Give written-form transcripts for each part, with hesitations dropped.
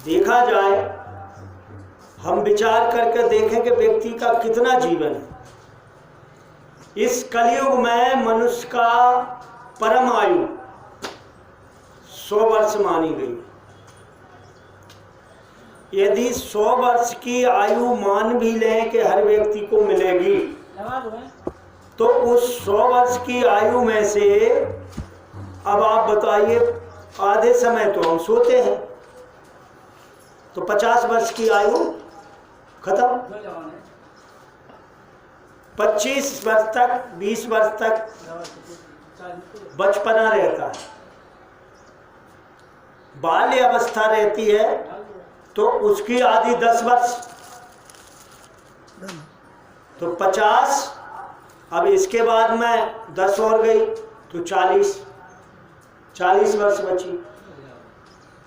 देखा जाए, हम विचार करके देखें कि व्यक्ति का कितना जीवन है। इस कलयुग में मनुष्य का परम आयु 100 वर्ष मानी गई। यदि 100 वर्ष की आयु मान भी लें कि हर व्यक्ति को मिलेगी, तो उस 100 वर्ष की आयु में से अब आप बताइए, आधे समय तो हम सोते हैं, तो 50 वर्ष की आयु खत्म। 25 वर्ष तक, 20 वर्ष तक बचपना रहता है, बाल्य अवस्था रहती है, तो उसकी आदि 10 वर्ष, तो 50। अब इसके बाद में 10 और गई तो 40 वर्ष बची।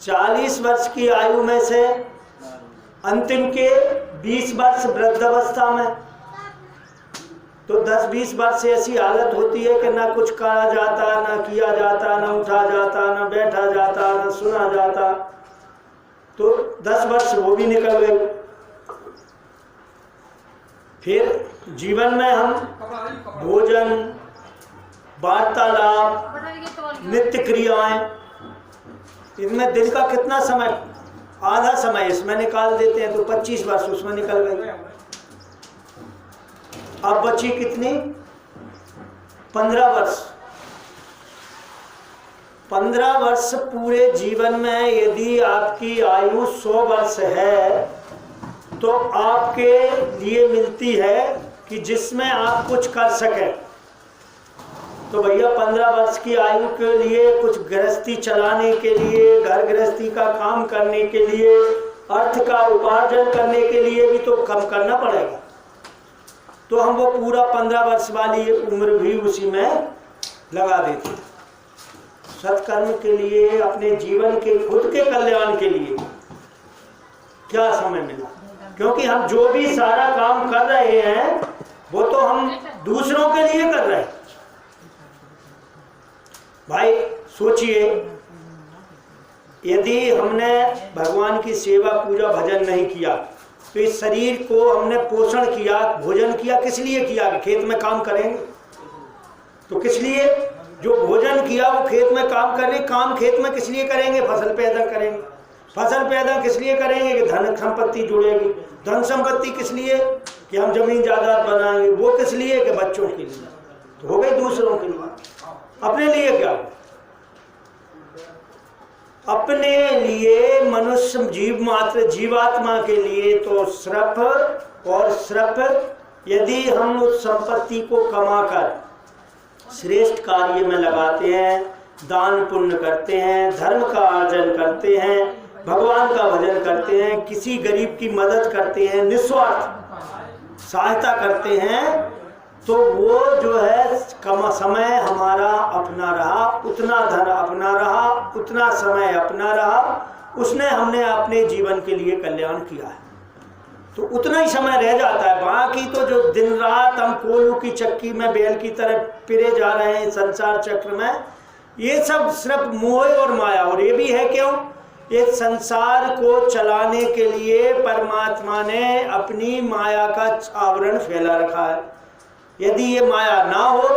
40 वर्ष की आयु में से अंतिम के 20 वर्ष वृद्धावस्था में, तो 10-20 वर्ष ऐसी हालत होती है कि ना कुछ कहा जाता, ना किया जाता, ना उठा जाता, ना बैठा जाता, ना सुना जाता, तो 10 वर्ष वो भी निकल गए। फिर जीवन में हम भोजन, वार्तालाप, नित्य क्रियाएं, इनमें दिन का कितना समय, आधा समय इसमें निकाल देते हैं, तो 25 वर्ष उसमें निकल गए। अब बची कितनी? 15 वर्ष। 15 वर्ष पूरे जीवन में यदि आपकी आयु 100 वर्ष है, तो आपके लिए मिलती है कि जिसमें आप कुछ कर सकें। तो भैया 15 वर्ष की आयु के लिए कुछ गृहस्थी चलाने के लिए, घर गृहस्थी का काम करने के लिए, अर्थ का उपार्जन करने के लिए भी तो कम करना पड़ेगा। तो हम वो पूरा 15 वर्ष वाली उम्र भी उसी में लगा देते हैं। सत्कर्म के लिए, अपने जीवन के खुद के कल्याण के लिए क्या समय मिला? क्योंकि हम जो भी सारा काम कर रहे हैं वो तो हम दूसरों के लिए कर रहे हैं। भाई सोचिए, यदि हमने भगवान की सेवा, पूजा, भजन नहीं किया, तो इस शरीर को हमने पोषण किया, भोजन किया, किस लिए किया? खेत में काम करेंगे तो किस लिए? जो भोजन किया वो खेत में काम करेंगे, काम खेत में किस लिए करेंगे? फसल पैदा करेंगे। फसल पैदा किस लिए करेंगे? कि धन संपत्ति जुड़ेगी। धन संपत्ति किस लिए? कि हम जमीन जायदाद बनाएंगे। वो किस लिए? कि बच्चों के लिए। तो हो गई दूसरों के लिए। अपने लिए क्या? अपने लिए मनुष्य जीव मात्र, जीवात्मा के लिए तो श्रप और श्रप, यदि हम उस संपत्ति को कमाकर श्रेष्ठ कार्य में लगाते हैं, दान पुण्य करते हैं, धर्म का अर्जन करते हैं, भगवान का भजन करते हैं, किसी गरीब की मदद करते हैं, निस्वार्थ सहायता करते हैं, तो वो जो है समय हमारा अपना रहा, उतना धन अपना रहा, उतना समय अपना रहा, उसने हमने अपने जीवन के लिए कल्याण किया है, तो उतना ही समय रह जाता है। बाकी तो जो दिन रात हम कोलू की चक्की में बैल की तरह पिरे जा रहे हैं संसार चक्र में, ये सब सिर्फ मोह और माया। और ये भी है क्यों? ये संसार को चलाने के लिए परमात्मा ने अपनी माया का आवरण फैला रखा है। यदि ये माया ना हो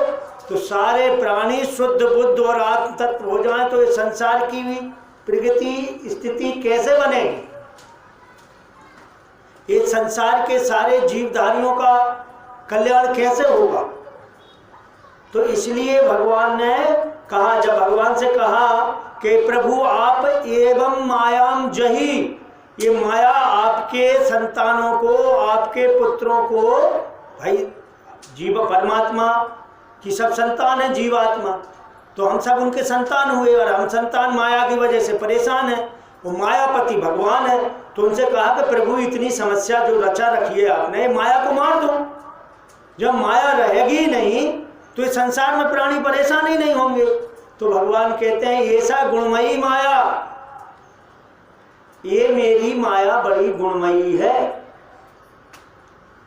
तो सारे प्राणी शुद्ध बुद्ध और आत्म तत्व हो जाएं, तो ये संसार की भी प्रगति स्थिति कैसे बनेगी? ये संसार के सारे जीवधारियों का कल्याण कैसे होगा? तो इसलिए भगवान ने कहा, जब भगवान से कहा कि प्रभु आप एवं मायाम जही, ये माया आपके संतानों को, आपके पुत्रों को, भाई जीव परमात्मा की सब संतान है जीवात्मा, तो हम सब उनके संतान हुए, और हम संतान माया की वजह से परेशान है। वो मायापति भगवान है, तो उनसे कहा कि प्रभु इतनी समस्या जो रचा रखी है आपने, माया को मार दो। जब माया रहेगी नहीं तो इस संसार में प्राणी परेशान ही नहीं होंगे। तो भगवान कहते हैं, ऐसा गुणमयी माया, ये मेरी माया बड़ी गुणमयी है,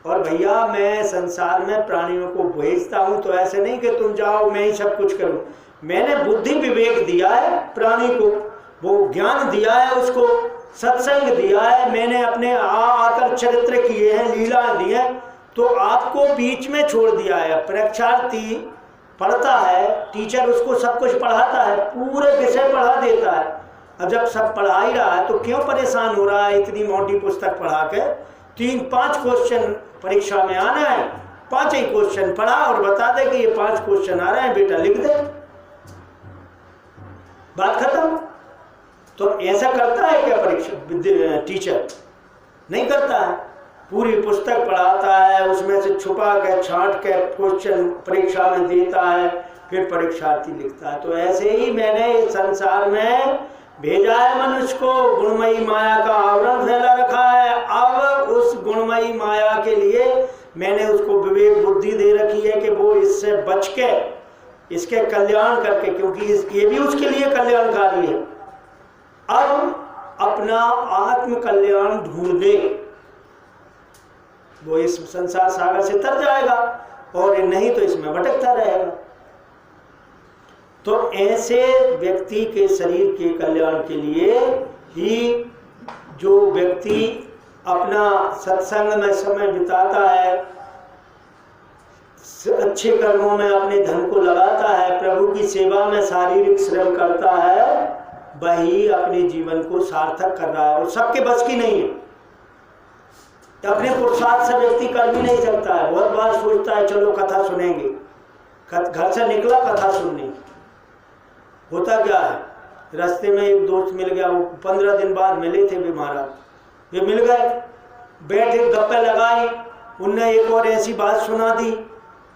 और भैया मैं संसार में प्राणियों को भेजता हूं, तो ऐसे नहीं कि तुम जाओ मैं ही सब कुछ करूं। मैंने बुद्धि विवेक दिया है प्राणी को, वो ज्ञान दिया है उसको, सत्संग दिया है, मैंने अपने आकर चरित्र किए हैं, लीला दी है, तो आपको बीच में छोड़ दिया है। परीक्षार्थी पढ़ता है, टीचर उसको सब कुछ पढ़ाता है, पूरे विषय पढ़ा देता है। अब जब सब पढ़ा ही रहा है तो क्यों परेशान हो रहा है? इतनी मोटी पुस्तक पढ़ा के 3-5 क्वेश्चन परीक्षा में आना है, 5 ही क्वेश्चन पढ़ा और बता दे कि ये 5 क्वेश्चन आ रहे हैं, बेटा लिख दे, बात खत्म। तो ऐसा करता है क्या परीक्षा टीचर? नहीं करता है। पूरी पुस्तक पढ़ाता है, उसमें से छुपा के छांट के क्वेश्चन परीक्षा में देता है, फिर परीक्षार्थी लिखता है। तो ऐसे ही मैंने इस संसार में भेजा है मनुष्य को, गुणमयी माया का आवरण फैला रखा है। अब उस गुणमयी माया के लिए मैंने उसको विवेक बुद्धि दे रखी है कि वो इससे बच के इसके कल्याण करके, क्योंकि ये भी उसके लिए कल्याणकारी है, अब अपना आत्म कल्याण ढूंढे, वो इस संसार सागर से तर जाएगा, और नहीं तो इसमें भटकता रहेगा। तो ऐसे व्यक्ति के शरीर के कल्याण के लिए ही जो व्यक्ति अपना सत्संग में समय बिताता है, अच्छे कर्मों में अपने धन को लगाता है, प्रभु की सेवा में शारीरिक श्रम करता है, वही अपने जीवन को सार्थक कर रहा है। और सबके बस की नहीं है, अपने पुरुषार्थ से व्यक्ति कर भी नहीं सकता है। बहुत बार सोचता है चलो कथा सुनेंगे, घर से निकला कथा सुनने, होता क्या है, रास्ते में एक दोस्त मिल गया, वो 15 दिन बाद मिले थे वे महाराज, वे मिल गए, बैठे गप्पे लगाई, उनने एक और ऐसी बात सुना दी,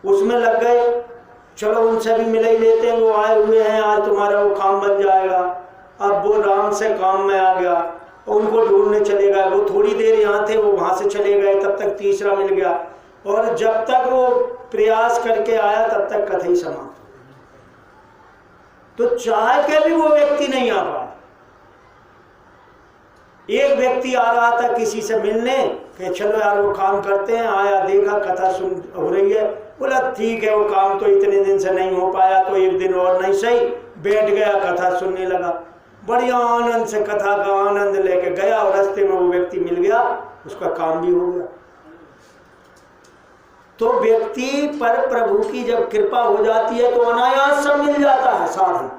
उसमें लग गए, चलो उनसे भी मिल ही लेते हैं, वो आए हुए हैं, आज तुम्हारा वो काम बन जाएगा। अब वो राम से काम में आ गया, उनको ढूंढने चले गए, वो थोड़ी देर यहाँ थे, वो वहाँ से चले गए, तब तक तीसरा मिल गया, और जब तक वो प्रयास करके आया तब तक कथा ही समाप्त। तो चाह के भी वो व्यक्ति नहीं आ पाया। एक व्यक्ति आ रहा था किसी से मिलने कि चलो यार वो काम करते हैं, आया, देखा कथा सुन हो रही है, बोला ठीक है, वो काम तो इतने दिन से नहीं हो पाया, तो एक दिन और नहीं सही, बैठ गया, कथा सुनने लगा, बढ़िया आनंद से कथा का आनंद लेके गया, और रास्ते में वो व्यक्ति मिल गया, उसका काम भी हो गया। तो व्यक्ति पर प्रभु की जब कृपा हो जाती है तो अनायास सब मिल जाता है साधन,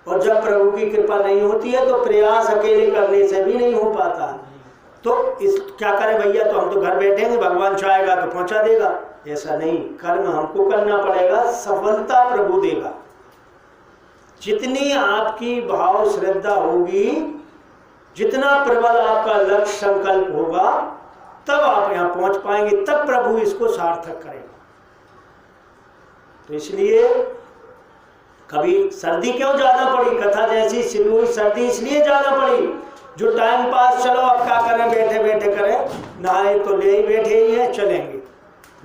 और जब प्रभु की कृपा नहीं होती है तो प्रयास अकेले करने से भी नहीं हो पाता। तो इस क्या करें भैया, तो हम तो घर बैठेंगे, भगवान चाहेगा तो पहुंचा देगा, ऐसा नहीं, कर्म हमको करना पड़ेगा, सफलता प्रभु देगा। जितनी आपकी भाव श्रद्धा होगी, जितना प्रबल आपका लक्ष्य संकल्प होगा, तब आप यहाँ पहुंच पाएंगे, तब प्रभु इसको सार्थक करेगा। तो इसलिए कभी सर्दी क्यों जाना पड़ी, कथा जैसी शुरू हुई, सर्दी इसलिए जाना पड़ी, जो टाइम पास, चलो अब क्या करें, बैठे बैठे करें, नहाए तो ले ही बैठे ही हैं, चलेंगे।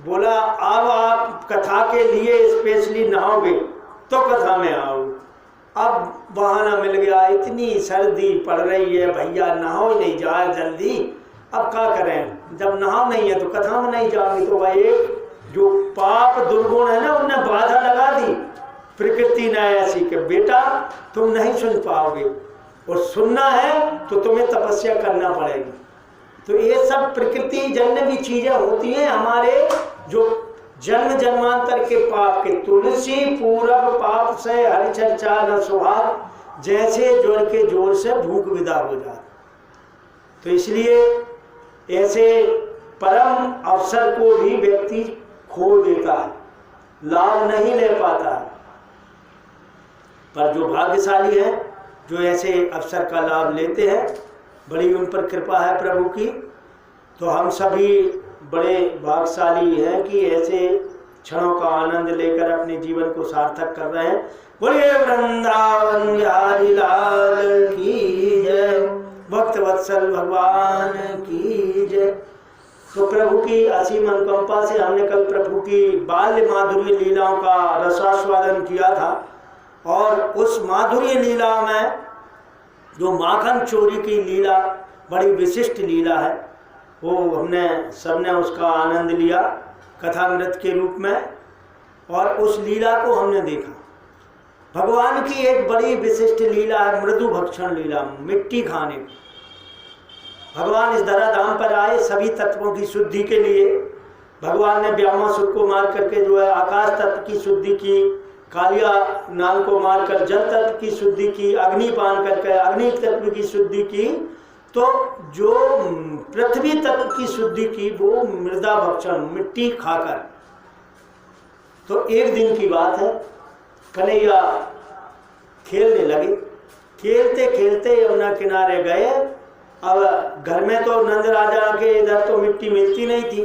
बोला अब आप कथा के लिए स्पेशली नहाओगे तो कथा में आओगे। अब बहाना मिल गया, इतनी सर्दी पड़ रही है भैया, नहाओ नहीं जाए जल्दी, अब क्या करें, जब नहाओ नहीं है तो कथा में नहीं जाओगे। तो वह एक जो पाप दुर्गुण है ना, उनने बाधा लगा दी, प्रकृति ने ऐसी कि बेटा तुम नहीं सुन पाओगे, और सुनना है तो तुम्हें तपस्या करना पड़ेगी। तो ये सब प्रकृति जन्य भी चीजें होती हैं, हमारे जो जन्म जन्मांतर के पाप के, तुलसी पूरब पाप से हरि चर्चा न सुहाग, जैसे जोड़ के जोर से भूख विदा हो जाती। तो इसलिए ऐसे परम अवसर को भी व्यक्ति खो देता है, लाभ नहीं ले पाता है। पर जो भाग्यशाली है, जो ऐसे अवसर का लाभ लेते हैं, बड़ी उन पर कृपा है प्रभु की। तो हम सभी बड़े भाग्यशाली हैं कि ऐसे क्षणों का आनंद लेकर अपने जीवन को सार्थक कर रहे हैं। बोलिए वृंदावन बिहारी लाल की जय, भक्त वत्सल भगवान की जय। तो प्रभु की असीम अनुकंपा से हमने कल प्रभु की बाल्य माधुर्य लीलाओं का रसास्वादन किया था, और उस माधुर्य लीला में जो माखन चोरी की लीला बड़ी विशिष्ट लीला है, वो हमने सबने उसका आनंद लिया कथामृत के रूप में, और उस लीला को हमने देखा। भगवान की एक बड़ी विशिष्ट लीला है मृदु भक्षण लीला, मिट्टी खाने। भगवान इस धराधाम पर आए सभी तत्वों की शुद्धि के लिए। भगवान ने व्यामासुर को मार करके जो है आकाश तत्व की शुद्धि की, कालिया नाग को मारकर जल तत्व की शुद्धि की, अग्नि पान करके अग्नि तत्व की शुद्धि की। तो जो पृथ्वी तत्व की शुद्धि की वो मृदा भक्षण, मिट्टी खाकर। तो एक दिन की बात है, कन्हैया खेलने लगे। खेलते खेलते यमुना किनारे गए। अब घर में तो नंद राजा के इधर तो मिट्टी मिलती नहीं थी,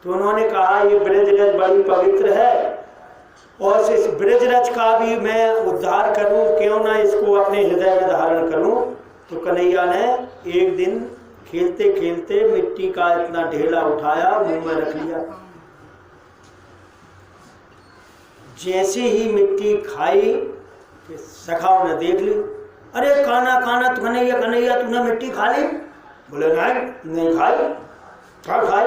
तो उन्होंने कहा ये ब्रजरज बड़ी पवित्र है और इस ब्रजरज का भी मैं उद्धार करूं, क्यों ना इसको अपने हृदय में धारण करूं। तो कन्हैया ने एक दिन खेलते खेलते मिट्टी का इतना ढेला उठाया, मुंह में रख लिया। जैसे ही मिट्टी खाई सखाओं ने देख ली, अरे काना काना कन्हैया कन्हैया तूने मिट्टी खा ली? बोले नहीं खाई। क्या खाई?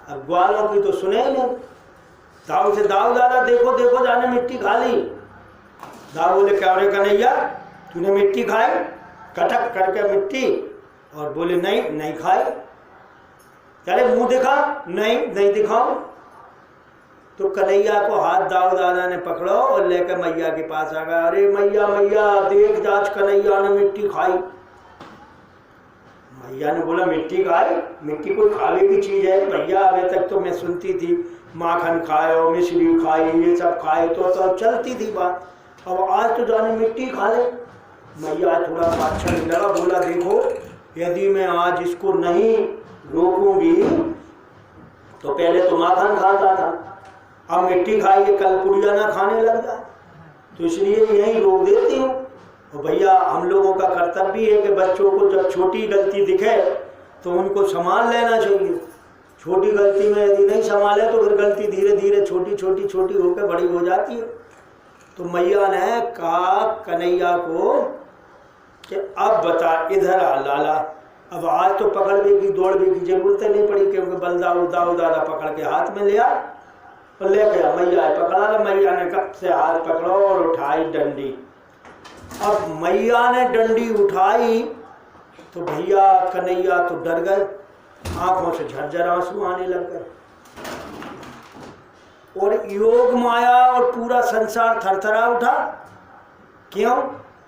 अब ग्वालों की तो सुने ही नहीं। दाऊ से दाऊ दादा देखो देखो जाने मिट्टी खा ली। दाऊ बोले क्या रे कन्हैया तूने मिट्टी खाई? कटक करके मिट्टी, और बोले नहीं खाई। अरे मुंह दिखा? नहीं दिखाओ। तो कन्हैया को हाथ दाऊ दादा ने पकड़ो और लेकर मैया के पास आ गया। अरे मैया मैया देख जांच कन्हैया ने मिट्टी खाई। मैया ने बोला मिट्टी खाई? मिट्टी कोई खाने की चीज है भैया? अभी तक तो मैं सुनती थी माखन खाए, मिश्री खाई, ये सब खाए तो चलती थी बात, अब आज तो जाने मिट्टी खा ले। मैया थोड़ा अच्छा नहीं लगा, बोला देखो यदि मैं आज इसको नहीं रोकूंगी तो पहले तो माखन खाता था, अब मिट्टी खाइए कल पुड़िया ना खाने लग जाए, तो इसलिए यही रोक देती हूँ। और भैया हम लोगों का कर्तव्य है कि बच्चों को जब छोटी गलती दिखे तो उनको संभाल लेना चाहिए। छोटी गलती में यदि नहीं संभाले तो फिर गलती धीरे धीरे छोटी छोटी छोटी होकर बड़ी हो जाती है। तो मैया ने कहा कन्हैया को कि अब बता इधर आ लाला, अब आज तो पकड़ने की दौड़ने की जरूरत नहीं पड़ी, क्योंकि बलदाऊ दाऊ दादा पकड़ के हाथ में लिया और ले गया। मैया पकड़ा ला, मैया ने कब से हाथ पकड़ो और उठाई डंडी। अब मैया ने डंडी उठाई तो भैया कन्हैया तो डर गए, आंखों से झरझर आंसू आने लग गए। और योग माया और पूरा संसार थरथरा उठा। क्यों?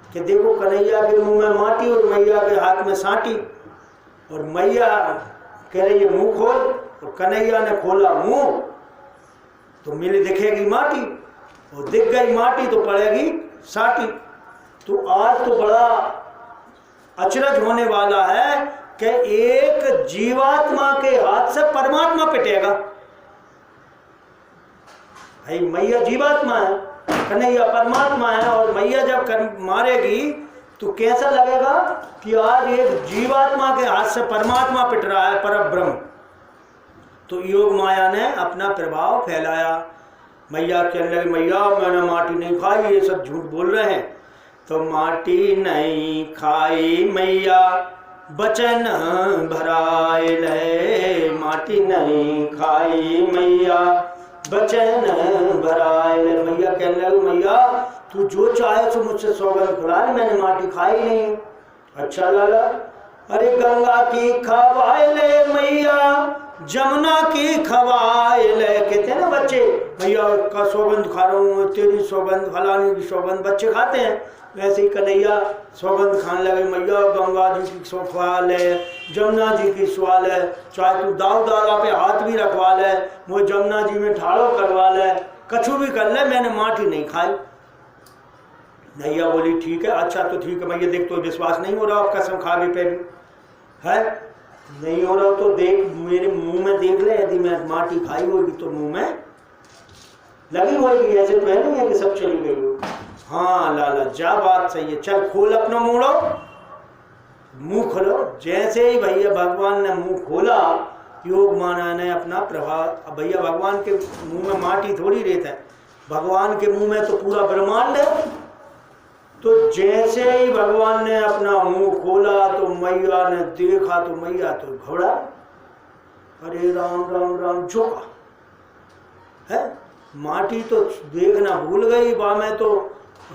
कि देखो कन्हैया के मुंह में माटी और मैया के हाथ में साटी, और मैया कह रही है मुंह खोल, और कन्हैया ने खोला मुंह तो मिली दिखेगी माटी, और दिख गई माटी तो पड़ेगी साटी। तो आज तो बड़ा अचरज होने वाला है कि एक जीवात्मा के हाथ से परमात्मा पिटेगा। भाई मैया जीवात्मा है, कन्हैया परमात्मा है, और मैया जब मारेगी तो कैसा लगेगा कि आज एक जीवात्मा के हाथ से परमात्मा पिट रहा है, परब्रह्म। तो योग माया ने अपना प्रभाव फैलाया। मैया कहने लगी मैया मैंने माटी नहीं खाई, ये सब झूठ बोल रहे हैं। तो माटी नहीं खाई मैया बचन भराए ले, माटी नहीं खाई मैया बचन भराए ले। मैया कहने लगी मैया तू जो चाहे तो मुझसे सौगंध खुला, मैंने माटी खाई नहीं। अच्छा लाला, अरे गंगा की खवाए ले मैया जमुना की खवाए ले। कहते हैं ना बच्चे भैया का सौगंध खा रहा हूँ, तेरी सौगंध फलाने की सौगंध बच्चे खाते हैं, वैसे ही कन्हैया सौगंध खाने लगे। मैया गंगा जी की खवा ले, जमुना जी की सुवा ले, चाहे तू दाऊ दादा पे हाथ भी रखवा ले, मुझे जमुना जी में ठाड़ो करवा ले, कछु भी कर ले, मैंने माटी नहीं खाई। नैया बोली ठीक है, अच्छा तो ठीक है मैया, देख तो विश्वास नहीं हो रहा आप कसम खा भी पे भी है नहीं हो रहा तो देख मेरे मुंह में देख ले, यदि मैं माटी खाई होगी तो मुंह में लगी होगी, ऐसे तो है नहीं है कि सब चली गई हो। हाँ लाला जा बात सही है, चल खोल अपना मुड़ो, मुंह खोलो। जैसे ही भैया भगवान ने मुंह खोला, योग माया ने अपना प्रभाव। भैया भगवान के मुंह में माटी थोड़ी रहता है, भगवान के मुंह में तो पूरा ब्रह्मांड है। तो जैसे ही भगवान ने अपना मुंह खोला तो मैया ने देखा तो मैया तो घबरा, अरे राम राम राम झोंका है, माटी तो देखना भूल गई। में तो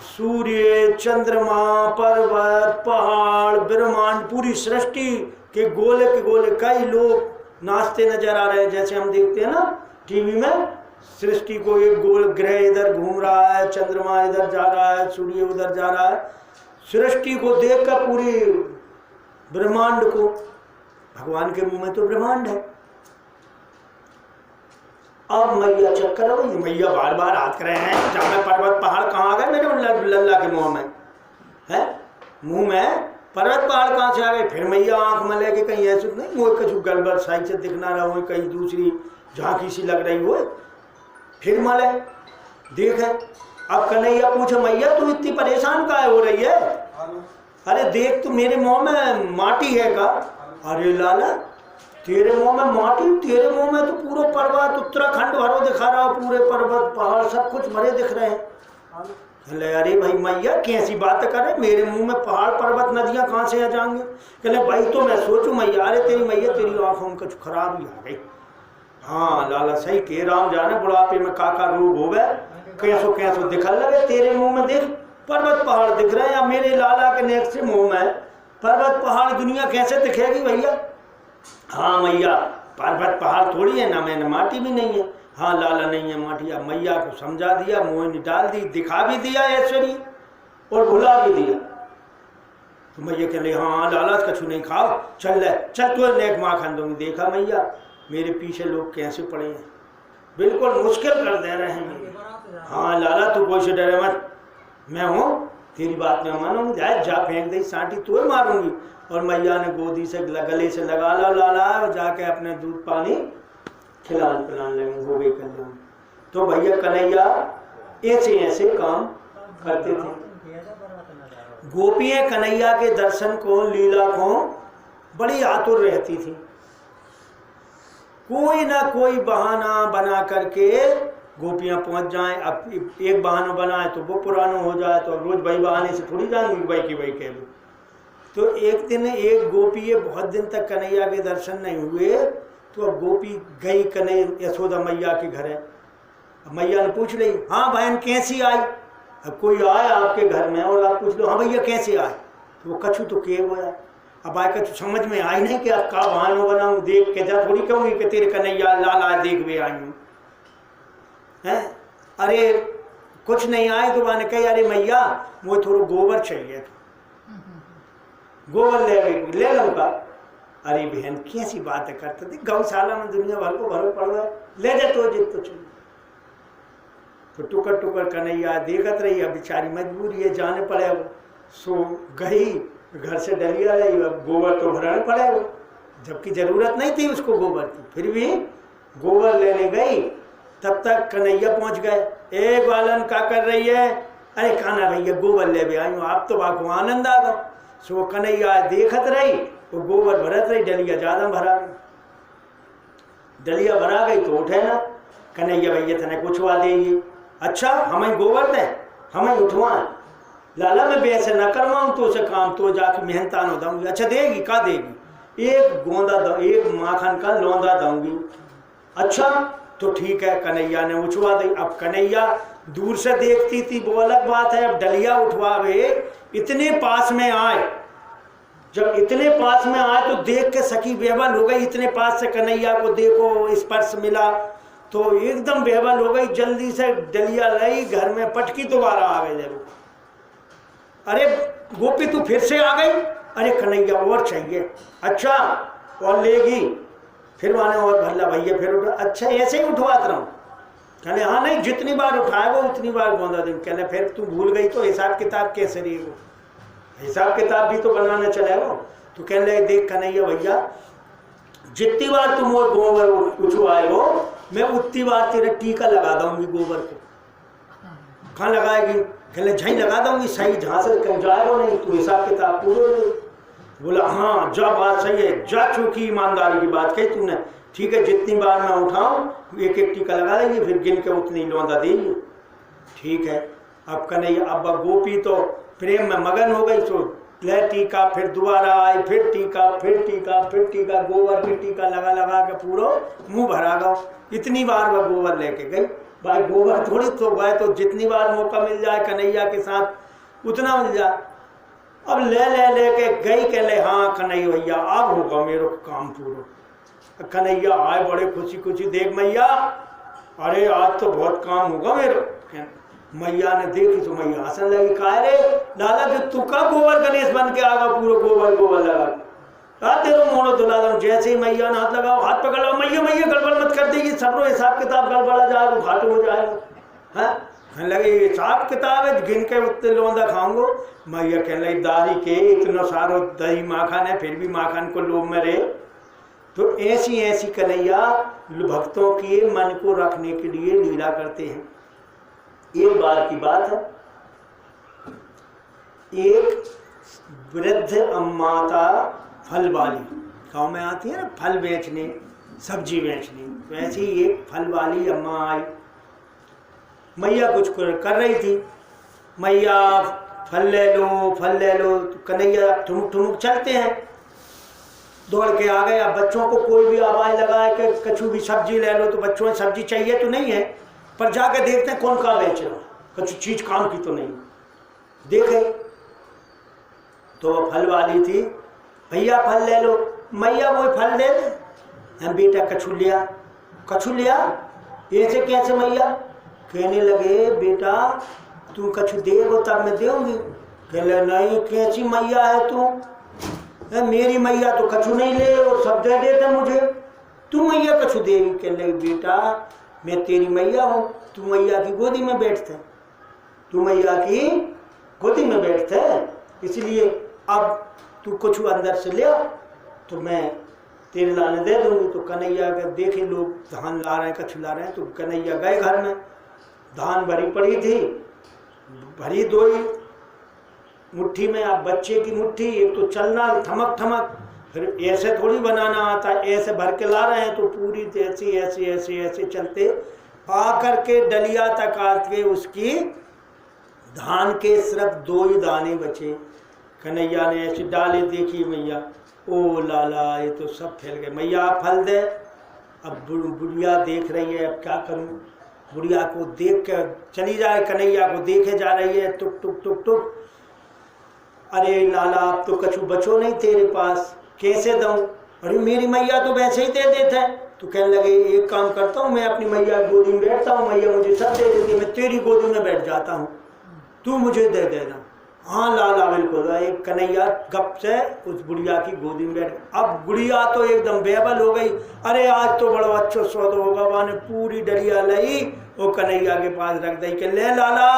सूर्य चंद्रमा पर्वत पहाड़ ब्रह्मांड पूरी सृष्टि कि गोले के गोले कई लोग नाचते नजर आ रहे हैं। जैसे हम देखते हैं ना टीवी में, सृष्टि को एक गोल ग्रह इधर घूम रहा है, चंद्रमा इधर जा रहा है, सूर्य उधर जा रहा है। सृष्टि को देखकर पूरी ब्रह्मांड को, भगवान के मुंह में तो ब्रह्मांड है। अब मैया चेक करो, मैया बार बार हाथ कर रहे हैं, जहाँ पर्वत पहाड़ कहाँ आ गए मेरे लल्ला के मुंह में है, मुंह में पर्वत पहाड़ कहाँ से आ गए। फिर मैया आंख में लेके कहीं ऐसे नहीं वो कुछ गड़बड़ साइड से दिखना रहा हो, कहीं दूसरी झांकी सी लग रही हो, फिर मले देखे। अब कन्हैया पूछे मैया तू इतनी परेशान काहे हो रही है? अरे देख, तू मेरे मुंह में माटी है का? अरे लाला तेरे मुंह में माटी, तेरे मुंह में तो पूरा पर्वत उत्तराखंड भरो दिखा रहा, पूरे पर्वत पहाड़ सब कुछ भरे दिख रहे हैं। अरे भाई मैया कैसी बात करे, मेरे मुंह में पहाड़ पर्वत नदियां कहाँ से आ जाएंगे? कहले भाई तो मैं सोचूं मैया, अरे तेरी मैया तेरी आंखों में कुछ खराब ही आ गई। हाँ लाला सही के राम जाने बुढ़ापे में काका रोग हो गए, कैसो कैसो दिखा लगे। तेरे मुंह में देख पर्वत पहाड़ दिख रहे हैं, या मेरे लाला के नेक से मुंह में पर्वत पहाड़ दुनिया कैसे दिखेगी भैया? हाँ मैया पर्वत पहाड़ थोड़ी है ना, मैंने माटी भी नहीं है। हाँ लाला नहीं है माटी। अब मैया को समझा दिया, मोहिनी डाल दी, दिखा भी दिया ऐश्वर्य और भुला भी दिया। तो मैया कह रही हाँ लाला कछु नहीं खाओ, चल ले चल तो नेक माखन दूंगी। देखा मैया मेरे पीछे लोग कैसे पड़े हैं, बिल्कुल मुश्किल कर दे रहे हैं। हाँ लाला तू कोई से डरे मत, मैं हूँ तेरी बात में मानूंगी, जाए जा फेंक दे सांटी तो मारूंगी। और मैया ने गोदी से गले से लगा ला लाला और जाके अपने दूध पानी खिलाने पिलाने लगे, हो गई कल्याण। तो भैया कन्हैया ऐसे ऐसे काम करते थे। गोपियां कन्हैया के दर्शन को, लीला को बड़ी आतुर रहती थी। कोई ना कोई बहाना बना करके गोपियां पहुंच जाएं। अब एक बहाना बनाए तो वो पुराना हो जाए, तो रोज भाई बहाने से थोड़ी जाएंगे भाई की भाई कह लो। तो एक दिन एक गोपी बहुत दिन तक कन्हैया के दर्शन नहीं हुए, तो अब गोपी गई कन्हैया यशोदा मैया के घर है। अब मैया ने पूछ रही हाँ बहन कैसी आई? अब कोई आया आपके घर में और आप पूछ लो हाँ भैया कैसे आए? तो वो कछु तो के बोया। अब आए कछु समझ में आई नहीं कि आप का बहाना बनाऊँ, देख के जा थोड़ी कहूँगी कि तेरे कन्हैया लाला देख भी आई हूँ है। अरे कुछ नहीं आए तो मैंने कही अरे मैया मुझे थोड़ा गोबर चाहिए था, गोबर ले लूँगा। अरे बहन कैसी बातें करते थे, गौशाला में दुनिया भर को भरो पड़ गए, ले जा तो जित तो चाहिए। तो टुकर टुकर कन्हैया देखत रही, अब बेचारी मजबूरी है जाने पड़े। वो सो गई घर से डलिया रही, अब गोबर तो भराना पड़े वो, जबकि जरूरत नहीं थी उसको गोबर की, फिर भी गोबर लेने गई। तब तक कन्हैया पहुंच गए। एक बालन का कर रही है? अरे काना भैया गोबर ले भी आई हूँ, आप तो बाको आनंद आ गो। सो कन्हैया देखत रही, वो गोबर भरत रही, डलिया ज्यादा भरा गई। डलिया भरा गई तो उठे ना, कन्हैया भैया तने उठवा देंगे। अच्छा हमें गोबर दे, हमें उठवाएं। लाला मैं वैसे न करवाऊँ तो उसे काम तो जाके मेहनता न दूंगी। अच्छा देगी का देगी? एक गोंदा एक माखन का लौंदा दूंगी। अच्छा तो ठीक है, कन्हैया ने उठवा दी। अब कन्हैया दूर से देखती थी वो अलग बात है, अब डलिया उठवावे इतने पास में आए। जब इतने पास में आए तो देख के सखी बेबल हो गई, इतने पास से कन्हैया को देखो स्पर्श मिला तो एकदम बेबल हो गई। जल्दी से डलिया लाई, घर में पटकी, दोबारा आ गई जरूर। अरे गोपी तू फिर से आ गई? अरे कन्हैया और चाहिए। अच्छा और लेगी? फिर माने और भल्ला भैया फिर उठा। अच्छा ऐसे ही उठवाता रहूँ? कहले हाँ नहीं जितनी बार उठाएगा उतनी बार गोंदा देंगे। कहले फिर तू भूल गई तो हिसाब किताब कैसे रही? वो हिसाब किताब भी तो बनाना चलेगा। तो कहने लगे देख कन्हैया भैया जितनी बार तुम वो गोबर उठवाएगो मैं उतनी बार तेरा टीका लगा दूंगी गोबर को। कहाँ लगाएगी? कहले झई लगा दूंगी, सही जहाँ से कहीं जाएगा नहीं, तू हिसाब किताब पूरा नहीं। बोला हाँ जा बात सही है, जा चूकी ईमानदारी की बात कही तूने। ठीक है जितनी बार मैं उठाऊं एक एक टीका लगा देंगे, फिर गिन के उतनी लौंदा देंगे। ठीक है। अब कन्हैया अब गोपी तो प्रेम में मगन हो गई, तो ले टीका, फिर दोबारा आई, फिर टीका, फिर टीका, फिर टीका, गोबर की टीका लगा लगा के पूरा मुंह भरा गया। इतनी बार वह गोबर लेके गई। भाई गोबर थोड़ी तो भाई तो जितनी बार मौका मिल जाए कन्हैया के साथ उतना मिल जाए। अब ले के गई, कह ले हाँ कन्हैया भैया अब होगा मेरे काम पूरा। कन्हैया आए बड़े खुशी खुशी, देख मैया अरे आज तो बहुत काम होगा मेरे। मैया ने देखी तो मैया हंसने लगी, कहा रे लाला जो तू का गोबर गणेश बन के आगा, पूरा गोबर गोबर लगा तेरे मोड़ो धुला दूं। जैसे ही मैया ने हाथ लगाओ, हाथ पकड़ लो, मैया मैया गड़बड़ मत कर देगी, सबरो हिसाब किताब गड़बड़ा जाएगा, घाटू हो जाएगा। हाँ कहने लगे हिसाब किताब है, गिन के उतने लोंदा खाऊंगो। मैया कहने लगी दारी के इतना सारो दही माखन है, फिर भी माखन को लोभ में रहे। तो ऐसी ऐसी कन्हैया भक्तों के मन को रखने के लिए लीला करते हैं। एक बार की बात है, एक वृद्ध माता फल वाली गांव में आती है ना, फल बेचने सब्जी बेचने, वैसे ही एक फल वाली अम्मा आई। मैया कुछ कर रही थी, मैया फल ले लो फल ले लो। तो कन्हैया ठुमुक ठुमुक चलते हैं, दौड़ के आ गए। अब बच्चों को कोई भी आवाज़ लगाए कि कछु भी सब्जी ले लो, तो बच्चों ने सब्जी चाहिए तो नहीं है, पर जाके देखते हैं कौन का बेच रहा, कछु चीज काम की तो नहीं। देखे तो वो फल वाली थी, भैया फल ले लो। मैया वो फल दे दे, बेटा कछु लिया ऐसे कैसे मैया? कहने लगे बेटा तू कछु देगो तब मैं देऊंगी। कहले नहीं कैसी मैया है तू, मेरी मैया तो कछु नहीं ले और सब दे देते मुझे, तू मैया कछु देगी। कहले बेटा मैं तेरी मैया हूँ, तू मैया की गोदी में बैठते, तू मैया की गोदी में बैठते, इसलिए अब तू कुछ अंदर से ले तो मैं तेरे लाने दे दूंगी। तो कन्हैया के देखे लोग धान ला रहे हैं, कछु ला रहे हैं, तो कन्हैया गए घर में, धान भरी पड़ी थी, भरी दो ही मुट्ठी में। अब बच्चे की मुट्ठी, एक तो चलना थमक थमक, फिर ऐसे थोड़ी बनाना आता है, ऐसे भर के ला रहे हैं, तो पूरी ऐसे ऐसे ऐसे ऐसे चलते आ करके डलिया तक आके उसकी धान के सिर्फ 2 ही दाने बचे। कन्हैया ने ऐसे डाले, देखी मैया, ओ लाला ये तो सब फैल गए। मैया आप फल दे। अब बुढ़िया देख रही है, अब क्या करूं, बुढ़िया को देख कर चली जाए, कन्हैया को देखे जा रही है, टुक टुक टुक टुक। अरे लाला अब तो कछु बचो नहीं तेरे पास, कैसे दूं? अरे मेरी मैया तो वैसे ही दे देते हैं। तो कहने लगे एक काम करता हूँ, मैं अपनी मैया की गोदी में बैठता हूँ, मैया मुझे सब दे देती, मैं तेरी गोदी में बैठ जाता हूँ, तू मुझे दे देना। हाँ लाला बिल्कुल। एक कन्हैया गप से उस बुढ़िया की गोदी में बैठ। अब बुढ़िया तो एकदम बेबल हो गई, अरे आज तो बड़ा अच्छा स्वाद होगा। वहाँ ने पूरी डलिया लाई, वो कन्हैया के पास रख दी कि ले लाला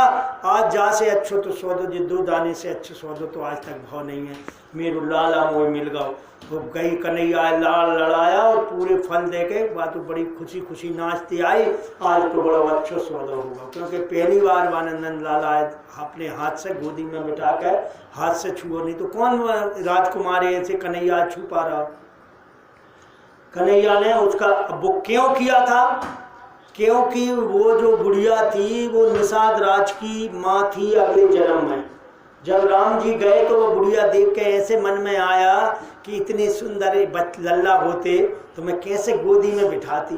आज जा से अच्छो तो स्वाद, जो 2 दाने से अच्छे स्वाद तो आज तक भाव नहीं है, मेरू लाला मोह मिल गया। तो गई कन्हैया लाल लड़ाया और पूरे फल दे के बात, तो बड़ी खुशी खुशी नाचती आई, आज तो बड़ा अच्छा स्वाद होगा। क्योंकि पहली बार वानंदन लाला अपने हाथ से गोदी में बिठा कर हाथ से छुओ, नहीं तो कौन राजकुमार ऐसे कन्हैया छू पा रहा। कन्हैया ने उसका वो क्यों किया था, क्योंकि वो जो बुढ़िया थी वो निषाद राज की माँ थी अगले जन्म में। जब राम जी गए तो वो बुढ़िया देख के ऐसे मन में आया कि इतनी सुंदर लल्ला होते तो मैं कैसे गोदी में बिठाती।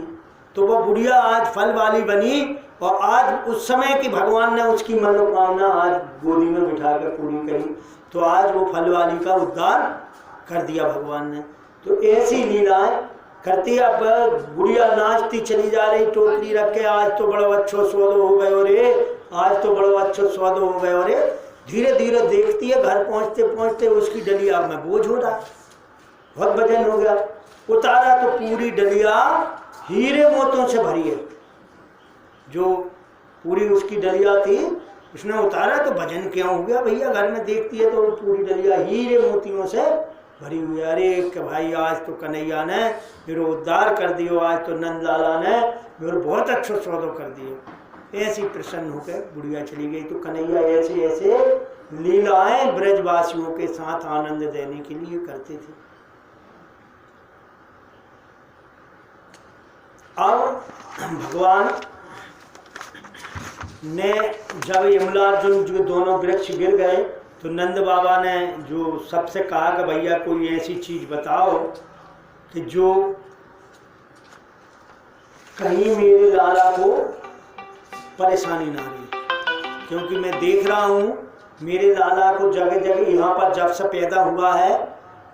तो वो बुढ़िया आज फल वाली बनी, और आज उस समय की भगवान ने उसकी मनोकामना आज गोदी में बिठा कर पूरी करी। तो आज वो फल वाली का उद्धार कर दिया भगवान ने। तो ऐसी लीलाएं करती। अब बुढ़िया नाचती चली जा रही, टोकरी रख के, आज तो बड़ा अच्छा स्वाद हो गए रे, आज तो बड़ा अच्छा स्वाद हो गए रे। धीरे धीरे देखती है, घर पहुंचते पहुंचते उसकी डलिया में बोझ हो रहा, बहुत वजन हो गया। उतारा तो पूरी डलिया हीरे मोतों से भरी है। जो पूरी उसकी डलिया थी उसने उतारा तो वजन क्या हो गया भैया, घर में देखती है तो पूरी डलिया हीरे मोतियों से भरी हुई। अरे कि भाई आज तो कन्हैया ने मेरा उद्धार कर दियो, आज तो नंद लाला ने मेरा बहुत अच्छा सौदा कर दियो। ऐसी प्रसन्न होकर बुढ़िया चली गई। तो कन्हैया ऐसे ऐसे लीलाएं ब्रजवासियों के साथ आनंद देने के लिए करते थे। अब भगवान ने जब यमलार्जुन जो दोनों वृक्ष गिर गए तो नंद बाबा ने जो सबसे कहा कि भैया कोई ऐसी चीज बताओ कि जो कहीं मेरे लाला को परेशानी ना रही, क्योंकि मैं देख रहा हूँ मेरे लाला को जगह जगह यहाँ पर जब से पैदा हुआ है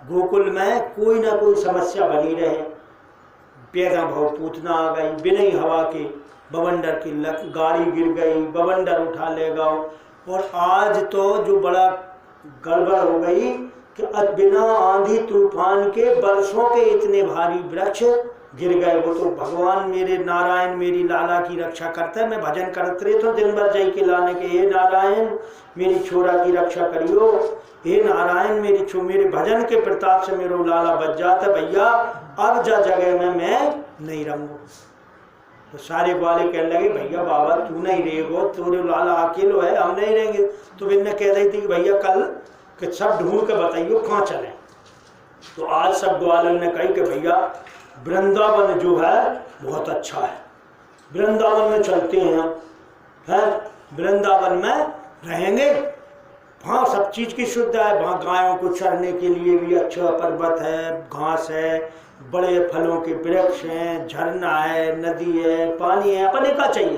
गोकुल में कोई ना कोई समस्या बनी रहे। पैदा भाव पूतना आ गई, बिना हवा के बवंडर की गाड़ी गिर गई, बवंडर उठा ले गए। और आज तो जो बड़ा गड़बड़ हो गई कि बिना आंधी तूफान के बरसों के इतने भारी वृक्ष गिर गए। वो तो भगवान मेरे नारायण मेरी लाला की रक्षा करते हैं। मैं भजन करते रहे तो दिन भर जाई के लाने के, हे नारायण मेरी छोरा की रक्षा करियो, हे नारायण मेरे भजन के प्रताप से मेरा लाला बच जाता। भैया अब जा जगह में मैं नहीं रहूँगा। तो सारे ग्वाले कहने लगे भैया बाबा तू नहीं रहेगो, तेरे लाला अकेलो है, हम नहीं रहेंगे। तो इनने कह रही थी कि भैया कल कि सब ढूंढ के बताइयो कहाँ चले। तो आज सब ग्वालों ने कही कि भैया वृंदावन जो है बहुत अच्छा है, वृंदावन में चलते हैं हम, है वृंदावन में रहेंगे। वहाँ सब चीज़ की सुविधा है, वहाँ गायों को चरने के लिए भी अच्छा पर्वत है, घास है, बड़े फलों के वृक्ष हैं, झरना है, नदी है, पानी है। अपने का चाहिए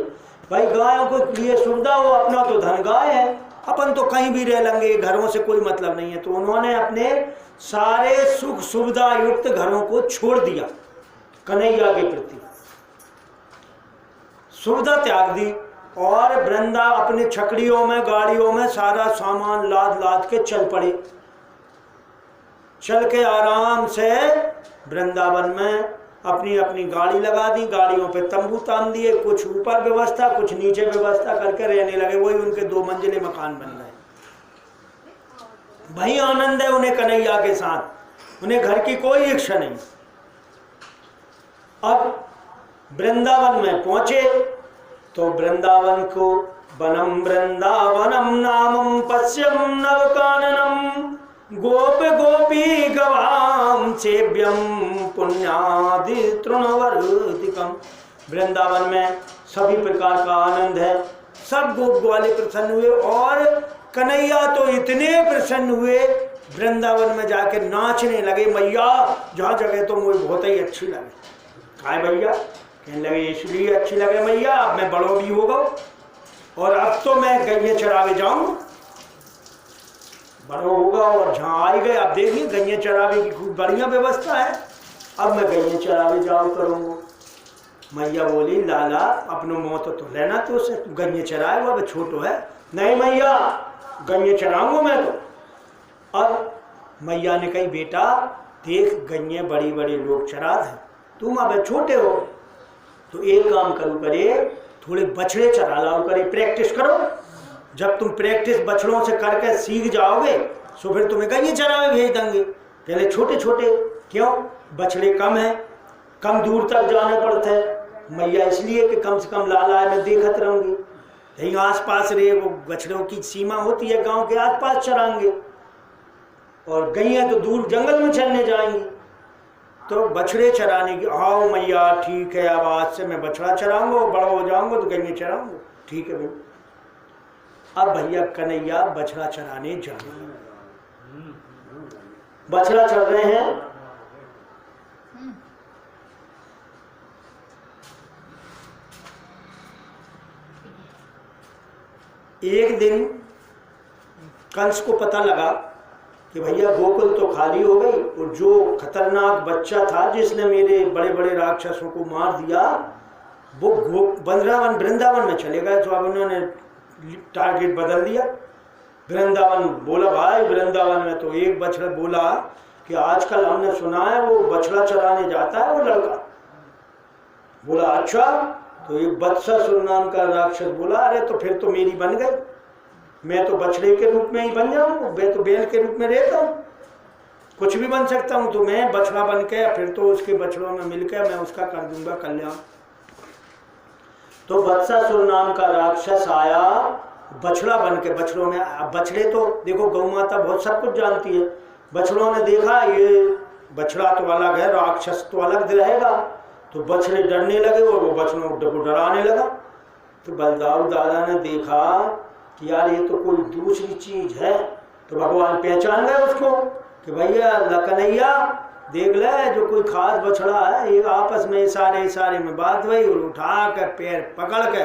भाई, गायों को लिए सुविधा हो, अपना तो धन गाय है, अपन तो कहीं भी रह लेंगे, घरों से कोई मतलब नहीं है। तो उन्होंने अपने सारे सुख सुविधा युक्त घरों को छोड़ दिया, कन्हैया के प्रति सुविधा त्याग दी और वृंदा अपने छकड़ियों में गाड़ियों में सारा सामान लाद लाद के चल पड़े। चल के आराम से वृंदावन में अपनी अपनी गाड़ी लगा दी, गाड़ियों पे तंबू तान दिए, कुछ ऊपर व्यवस्था कुछ नीचे व्यवस्था करके रहने लगे। वही उनके 2 मंजिले मकान बन गए। वही आनंद है उन्हें कन्हैया के साथ, उन्हें घर की कोई इच्छा नहीं। अब वृंदावन में पहुंचे तो वृंदावन को वनम वृंदावनम नामम पश्यम नवकाननम गोप गोपी गवाम सेव्यम पुण्यादि तृणवर्तिकम। वृंदावन में सभी प्रकार का आनंद है, सब गोप ग्वाले प्रसन्न हुए और कन्हैया तो इतने प्रसन्न हुए वृंदावन में जाके नाचने लगे। मैया जहाँ जगह तो मुझे बहुत ही अच्छी लगे। काय भैया कहने लगे इसलिए अच्छी लगे मैया, अब मैं बड़ो भी होगा और अब तो मैं गैया चरावे जाऊं, बड़ो होगा और जहाँ आई गए। अब देखिए गैया चरावे की खूब बढ़िया व्यवस्था है, अब मैं गैया चरावे जाओ करूँगा। मैया बोली लाला अपनो मौत तो लेना तो उसे, तू गैया चराए वो अब छोटो है। नहीं मैया गैया चराऊंगा मैं तो। अब मैया ने कही बेटा देख गैया बड़ी बड़ी लोग चरा है, तुम अब छोटे हो तो एक काम करो करे, थोड़े बछड़े चरा लाओ करे, प्रैक्टिस करो। जब तुम प्रैक्टिस बछड़ों से करके सीख जाओगे तो फिर तुम्हें गैया चरावे भेज देंगे। पहले छोटे छोटे, क्यों बछड़े कम है, कम दूर तक जाने पड़ते हैं। मैया इसलिए कि कम से कम लाला है मैं देखत रहूँगी, यहीं आसपास रहे। वो बछड़ों की सीमा होती है, गांव के आसपास चराएंगे और गैया तो दूर जंगल में चरने जाएंगी। तो बछड़े चराने की, आओ मैया ठीक है, अब आज से मैं बछड़ा चराऊंगा और बड़ा हो जाऊंगा तो गैया चराऊंगा। ठीक है भाई। अब भैया कन्हैया बछड़ा चराने जा रहे हैं, बछड़ा चल रहे हैं। एक दिन कंस को पता लगा कि भैया गोकुल तो खाली हो गई और जो खतरनाक बच्चा था जिसने मेरे बड़े बड़े राक्षसों को मार दिया वो वृंदावन में चले गए। तो अब उन्होंने टारगेट बदल दिया। वृंदावन बोला भाई वृंदावन में तो एक बछड़ा बोला कि आजकल हमने सुना है वो बछड़ा चराने जाता है वो लड़का। बोला अच्छा, तो एक बत्सासुर नाम का राक्षस बोला अरे तो फिर तो मेरी बन गई, मैं तो बछड़े के रूप में ही बन जाऊँ, मैं तो बैल के रूप में रहता हूँ, कुछ भी बन सकता हूँ। तो मैं बछड़ा बन के फिर तो उसके बछड़ों में मिलकर मैं उसका कर दूंगा कल्याण। तो बत्सासुर नाम का राक्षस आया बछड़ा बन के बछड़ों में। बछड़े तो देखो गौ माता बहुत सब कुछ जानती है। बछड़ों ने देखा ये बछड़ा तो अलग है, राक्षस तो अलग रहेगा, तो बछड़े डरने लगे और वो बछड़ों को डराने लगा। तो बलदाऊ दादा ने देखा कि यार ये तो कोई दूसरी चीज है। तो भगवान पहचान गए उसको कि भैया कन्हैया देख ले जो कोई खास बछड़ा है, ये आपस में इशारे में बात हुई और उठा कर पैर पकड़ कर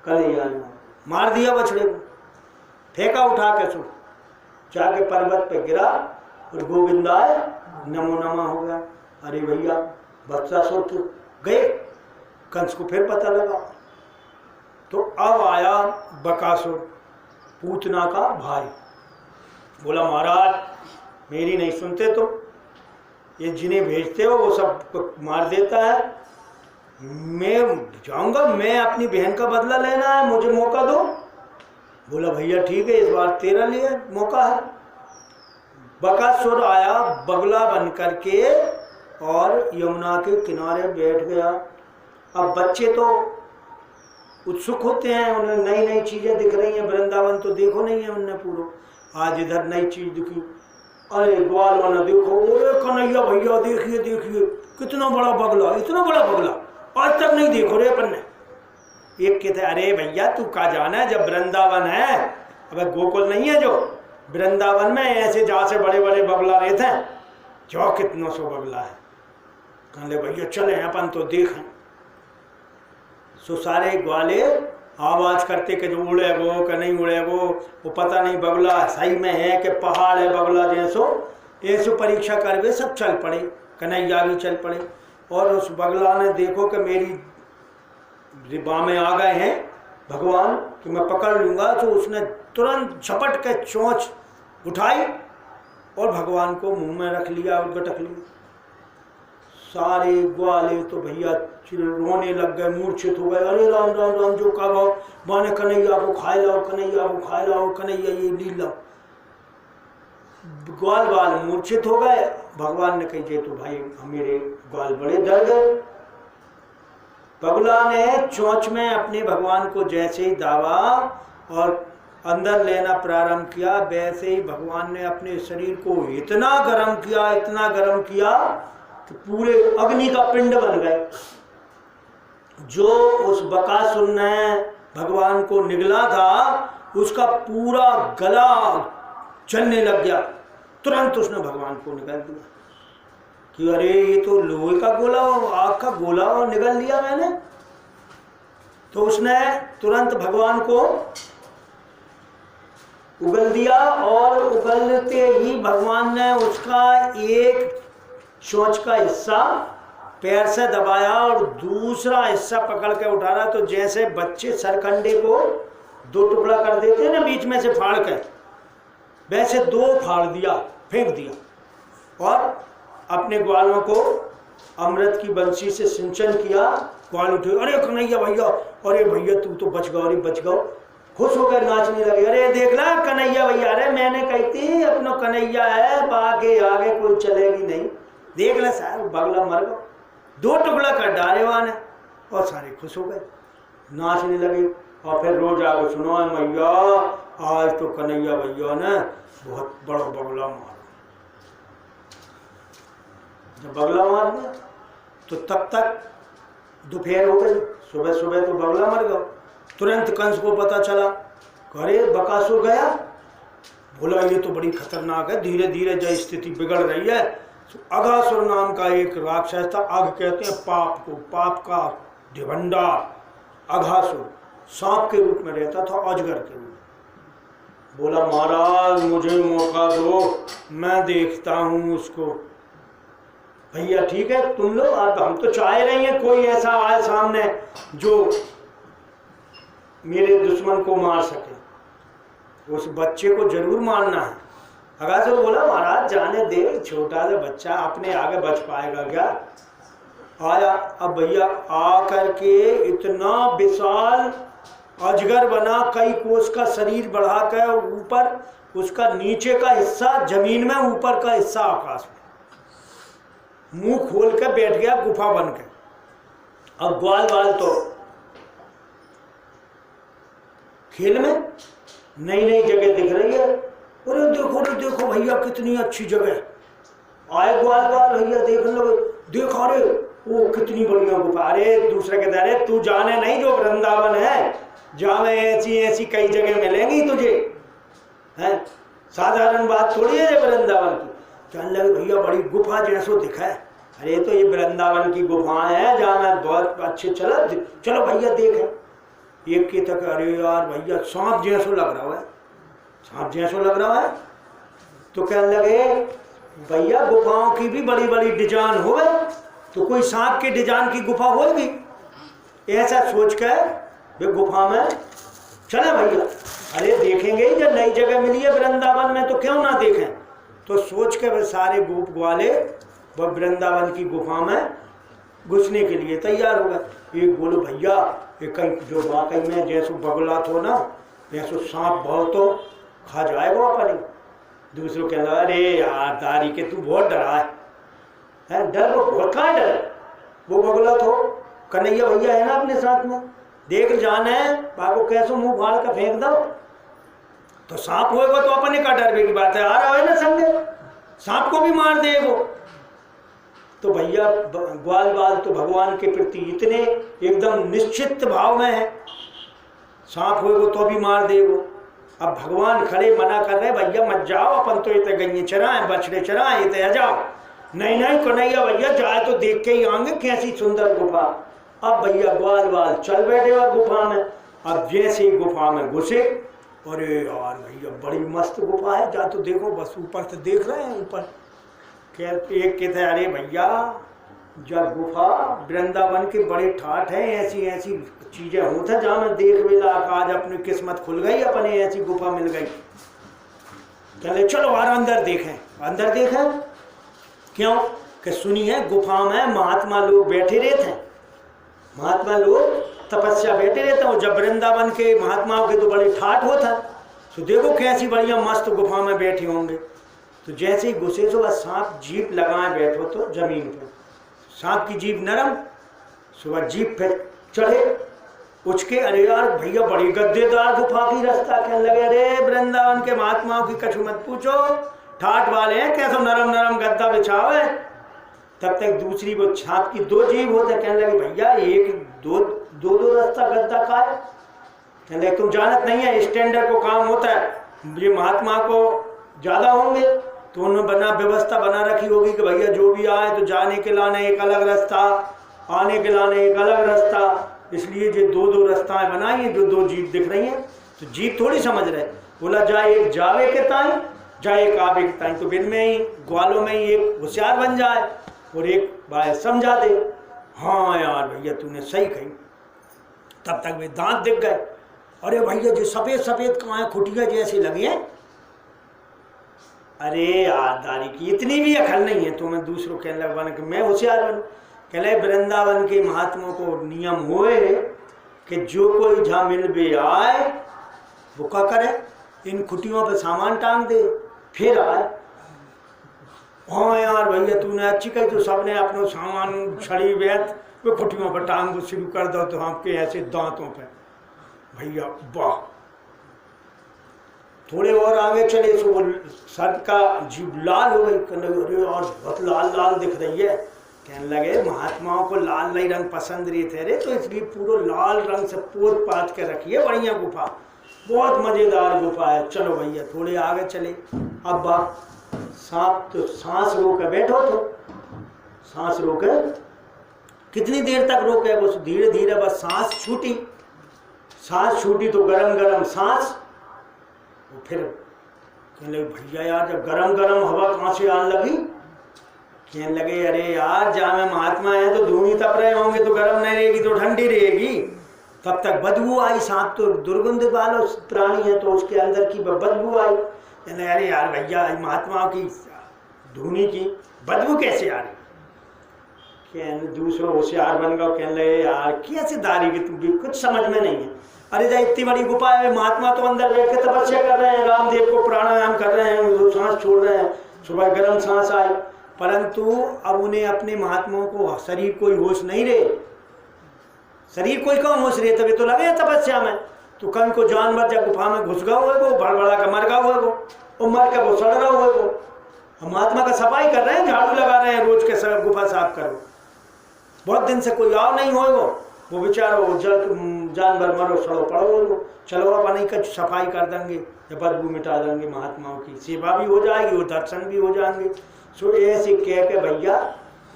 कन्हैया ने मार दिया बछड़े को। फेंका उठा के सो, जाके पर्वत पे गिरा और गोविंदाय नमो नमः हो गया। अरे भैया बत्सासुर तो गए, कंस को फिर पता लगा। तो अब आया बकासुर, पूतना का भाई, बोला महाराज मेरी नहीं सुनते तो ये जिन्हें भेजते हो वो सब मार देता है, मैं जाऊंगा, मैं अपनी बहन का बदला लेना है, मुझे मौका दो। बोला भैया ठीक है, इस बार तेरा लिए मौका है। बकासुर आया बगला बन करके और यमुना के किनारे बैठ गया। अब बच्चे तो उत्सुक होते हैं, उन्हें नई नई चीजें दिख रही हैं, वृंदावन तो देखो नहीं है उनने पूरा, आज इधर नई चीज दिखी। अरे ग्वाल वाला देखो, कन्हैया भैया देखिए देखिए कितना बड़ा बगला, इतना बड़ा बगला आज तक नहीं देखो रे अपन ने। एक कहते अरे भैया तू का जाना है, जब वृंदावन है, अब गोकुल नहीं है जो, वृंदावन में ऐसे जहाँ से बड़े बड़े बगला रहते हैं, जो कितना सो बगला है। कहले भैया चले अपन तो देखें। सो सारे ग्वाले आवाज करते कि जो उड़ेगो कि नहीं उड़ेगो, वो पता नहीं बगला सही में है कि पहाड़ है बगला जैसो, ऐसो परीक्षा करके सब चल पड़े, कन्हैया भी चल पड़े। और उस बगला ने देखो कि मेरी रिबा में आ गए हैं भगवान कि मैं पकड़ लूँगा, तो उसने तुरंत झपट के चोंच उठाई और भगवान को मुंह में रख लिया और गटक लिया। सारे ग्वाले तो भैया रोने लग गए, मूर्छित हो गए। अरे राम राम राम जो कहो माने कन्हैया को खाए लाओ, कन्हैया को खाए लाओ, कन्हैया ये लीला। ग्वाल बाल मूर्छित हो गए। भगवान ने कही तो भाई मेरे ग्वाल बड़े डर गए। बगुला ने चोंच में अपने भगवान को जैसे ही दावा और अंदर लेना प्रारंभ किया, वैसे ही भगवान ने अपने शरीर को इतना गर्म किया, इतना गर्म किया कि पूरे अग्नि का पिंड बन गए। जो उस बकासुर ने भगवान को निगला था उसका पूरा गला चलने लग गया। तुरंत उसने भगवान को निगल दिया कि अरे ये तो लोहे का गोला, आग का गोला निगल लिया मैंने। तो उसने तुरंत भगवान को उगल दिया और उगलते ही भगवान ने उसका एक चोंच का हिस्सा पैर से दबाया और दूसरा हिस्सा पकड़ के उठा रहा। तो जैसे बच्चे सरकंडे को दो टुकड़ा कर देते हैं ना बीच में से फाड़ के, वैसे दो फाड़ दिया, फेंक दिया और अपने ग्वालों को अमृत की बंसी से सिंचन किया। ग्वाल उठे, अरे कन्हैया भैया, अरे भैया तू तो बच गया, अरे बच गया। खुश होकर नाचने लगे, अरे देख ला कन्हैया भैया, अरे मैंने कही थी अपना कन्हैया है, बाकी आगे कोई चलेगी नहीं, देख ले साहब बगला मर गया, दो टुकड़ा कर डाले वहाँ ने। और सारे खुश हो गए, नाचने लगे। और फिर रोज आगे सुनो मैया आज तो कन्हैया भैया ने बहुत बड़ा बगला मारा। जब बगला मार दिया तो तब तक दोपहर हो गई, सुबह सुबह तो बगला मर गया। तुरंत कंस को पता चला, अरे बकासुर गया। बोला ये तो बड़ी खतरनाक है, धीरे धीरे जो स्थिति बिगड़ रही है। अघासुर नाम का एक राक्षस था, अघ कहते हैं पाप को, पाप का ढिवंडा। अघासुर सांप के रूप में रहता था, अजगर के रूप में। बोला महाराज मुझे मौका दो, मैं देखता हूं उसको। भैया ठीक है तुम लोग, अब हम तो चाह रही हैं कोई ऐसा आए सामने जो मेरे दुश्मन को मार सके। उस बच्चे को जरूर मारना है। अघासुर बोला महाराज जाने दे, छोटा सा बच्चा अपने आगे बच पाएगा क्या। आया, अब भैया आ करके इतना विशाल अजगर बना, कई कोस का शरीर बढ़ा कर ऊपर, उसका नीचे का हिस्सा जमीन में, ऊपर का हिस्सा आकाश में, मुंह खोल कर बैठ गया गुफा बन के। अब ग्वाल बाल तो खेल में, नई नई जगह दिख रही है। अरे देखो भैया कितनी अच्छी जगह। आए ग्वाल बाल भैया देख लो, देखो अरे वो कितनी बढ़िया गुफा। अरे दूसरे के दारे तू जाने नहीं जो वृंदावन है, जहाँ में ऐसी ऐसी कई जगह मिलेंगी तुझे, हैं साधारण बात थोड़ी है वृंदावन की। कहने लगे भैया बड़ी गुफा जैसो दिखा है। अरे तो ये वृंदावन की गुफाएं है जहाँ मैं बहुत अच्छे चलो भैया देखें। एक के तक अरे यार भैया सांप जैसो लग रहा है। सांप जैसो लग रहा है। तो कहने लगे भैया गुफाओं की भी बड़ी बड़ी डिजाइन हो, तो कोई सांप के डिजाइन की गुफा होगी। ऐसा सोच कर वे गुफा में चले भैया। अरे देखेंगे ही, जब नई जगह मिली है वृंदावन में तो क्यों ना देखें। तो सोच के वे सारे गोप ग्वाले वह वृंदावन की गुफा में घुसने के लिए तैयार हो गए। एक बोलो भैया ये कहीं जो वाकई में जैसो बगुला तो ना वैसो सांप बहुत तो खा जाएगा अपने। दूसरों कहना अरे यार दारी के तू बहुत डरा है, डर वो बहुत कहाँ डर, वो बगुला तो कन्हैया भैया है ना अपने साथ में, देख जाना है बाबू कैसो मुंह फाड़ कर फेंक दो। तो सांप होएगा तो अपने का डर की बात है, आ रहा है ना संगे, सांप को भी मार देगो। तो भैया ग्वाल बाल तो भगवान के प्रति इतने एकदम निश्चित भाव में है, सांप होएगो तो भी मार देगो। अब भगवान खड़े मना कर रहे भैया मत जाओ, अपन तो इतने गइये चराएं बछड़े चराएं, इतने जाओ। नहीं नहीं कन्हैया भैया जाए तो देख के ही आएंगे कैसी सुंदर गुफा। अब भैया ग्वाल बाल चल बैठे और गुफा में। अब जैसे ही गुफा में घुसे, अरे यार भैया बड़ी मस्त गुफा है, जा तो देखो, बस ऊपर से देख रहे हैं ऊपर। एक कहते अरे भैया जब गुफा वृंदावन के बड़े ठाठ है, ऐसी ऐसी चीजें होती हैं जहाँ मैं देख मिला, आज अपनी किस्मत खुल गई, अपने ऐसी गुफा मिल गई। चले चलो और अंदर देखें। अंदर देखें क्यों कि सुनिए गुफा में महात्मा लोग बैठे रहते हैं, महात्मा लोग तपस्या बैठे रहते हैं। और जब वृंदावन के महात्माओं के तो बड़े ठाठ होता है, तो देखो कैसी बढ़िया मस्त गुफा में बैठे होंगे। तो जैसे ही घुसे तो बस सांप जीप लगाए बैठो तो जमीन पर, सांप की जीप नरम, सुबह जीप पे चढ़े उठ के, अरे यार भैया बड़ी गद्देदार गुफा की रास्ता। कहने लगे अरे वृंदावन के महात्माओं की कछु मत पूछो, ठाठ वाले हैं, कैसा नरम नरम गद्दा बिछाओ है। तब तक दूसरी वो सांप की दो जीभ होते। कहने लगे भैया एक दो दो दो रास्ता गद्दा का है। कहने लगे तुम जानत नहीं है स्टैंडर्ड को काम होता है, ये महात्मा को ज्यादा होंगे तो उन्होंने बना व्यवस्था बना रखी होगी कि भैया जो भी आए तो जाने के लाने एक अलग रास्ता, आने के लाने एक अलग रास्ता, इसलिए जो दो दो रास्ताएं बनाई हैं, जो दो जीप दिख रही हैं। तो जीप थोड़ी समझ रहे, बोला जाए एक जावे के ताई जाए एक आवे के ताई, तो बिन में ही ग्वालों में ही एक होशियार बन जाए और एक बाय समझा दे। हाँ यार भैया तूने सही कही। तब तक वे दांत दिख गए। अरे भैया जो सफेद सफेद कहाँ है, खुटिया जैसी लगी है। अरे यार दारी की इतनी भी अकल नहीं है तो मैं दूसरों कहने लगा कि मैं होशियार बनूं। कहले वृंदावन के महात्माओं को नियम हुए कि जो कोई जहाँ मिल भी आए वो क्या करे, इन खुटियों पे सामान टांग दे फिर आए। हाँ यार भैया तूने अच्छी कही, तो सबने अपना सामान छड़ी बैठ वो खुटियों पर टांग दो शुरू कर दो, तो आपके ऐसे दांतों पे भैया वाह। थोड़े और आगे चले तो वो सर का जीभ लाल हो गई। कहने लगे अरे और बहुत लाल लाल दिख रही है। कहने लगे महात्माओं को लाल नहीं रंग पसंद रहे थे रे, तो इसलिए पूरा लाल रंग से पोत पात के रखिए, बढ़िया गुफा, बहुत मजेदार गुफा है। चलो भैया थोड़े आगे चले। अब बाप सांप तो सांस रोके बैठो, तो सांस रोके कितनी देर तक रोके, बस धीरे धीरे बस सांस छूटी। सांस छूटी तो गरम गरम सांस, फिर कहने लगे भैया यार जब गरम गरम हवा कहाँ से आने लगी। कहने लगे अरे यार जहाँ में महात्मा है तो धूनी तप रहे होंगे, तो गर्म नहीं रहेगी तो ठंडी रहेगी। तब तक बदबू आई, सांप तो दुर्गंध वाला प्राणी है तो उसके अंदर की बदबू आई। कहने अरे यार भैया महात्माओं की धूनी की बदबू कैसे आ रही। कहने दूसरों होशियार बन गया। कहने लगे यार कैसे दारी की तुम भी कुछ समझ में नहीं है। अरे जा इतनी बड़ी गुफा है, महात्मा तो अंदर बैठ के तपस्या कर रहे हैं, रामदेव को प्राणायाम कर रहे हैं, सांस छोड़ रहे हैं, सुबह गर्म सांस आई, परंतु अब उन्हें अपने महात्माओं को शरीर कोई होश नहीं रहे, शरीर कोई कम होश रहे, तभी तो लगे तपस्या में। तो कहीं को जानवर जब गुफा में घुस गया हुआ वो भड़बड़ा का मर गया हुआ वो मर के वो सड़ रहा हुआ वो। महात्मा का सफाई कर रहे हैं, झाड़ू लगा रहे हैं, रोज के सब गुफा साफ करो। बहुत दिन से कोई आओ नहीं हो वो बेचारा वो जानवर मरो सड़ो पड़ो, चलो अपन ही सफाई कर देंगे या बदबू मिटा देंगे, महात्माओं की सेवा भी हो जाएगी और दर्शन भी हो जाएंगे। सो ऐसे कह के भैया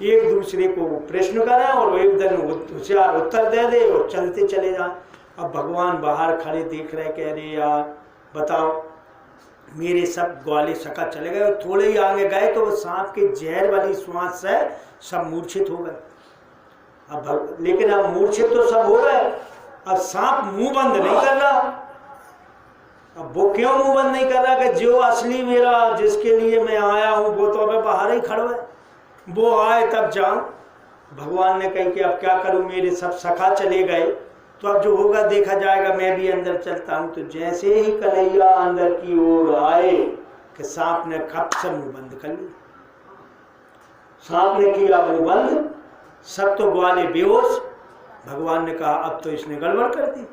एक दूसरे को प्रश्न करें और एक दिन होशियार उत्तर दे दे और चलते चले जाए। अब भगवान बाहर खड़े देख रहे, कह रहे यार बताओ मेरे सब ग्वाले सका चले गए और थोड़े ही आगे गए तो वो सांप के जहर वाली श्वास से सब मूर्छित हो गए। अब लेकिन अब मूर्छित तो सब हो गए, अब सांप मुंह बंद नहीं कर रहा। अब वो क्यों मुंह बंद नहीं कर रहा कि जो असली मेरा जिसके लिए मैं आया हूं वो तो अब बाहर ही खड़ा है, वो आए तब जाऊं। भगवान ने कही कि अब क्या करूं, मेरे सब सखा चले गए तो अब जो होगा देखा जाएगा, मैं भी अंदर चलता हूं। तो जैसे ही कन्हैया अंदर की ओर आए कि सांप ने खप से मुंह बंद कर लिया। सांप ने किया मुंह बंद, सब तो ग्वाले बेहोश। भगवान ने कहा अब तो इसने गड़बड़ कर दी।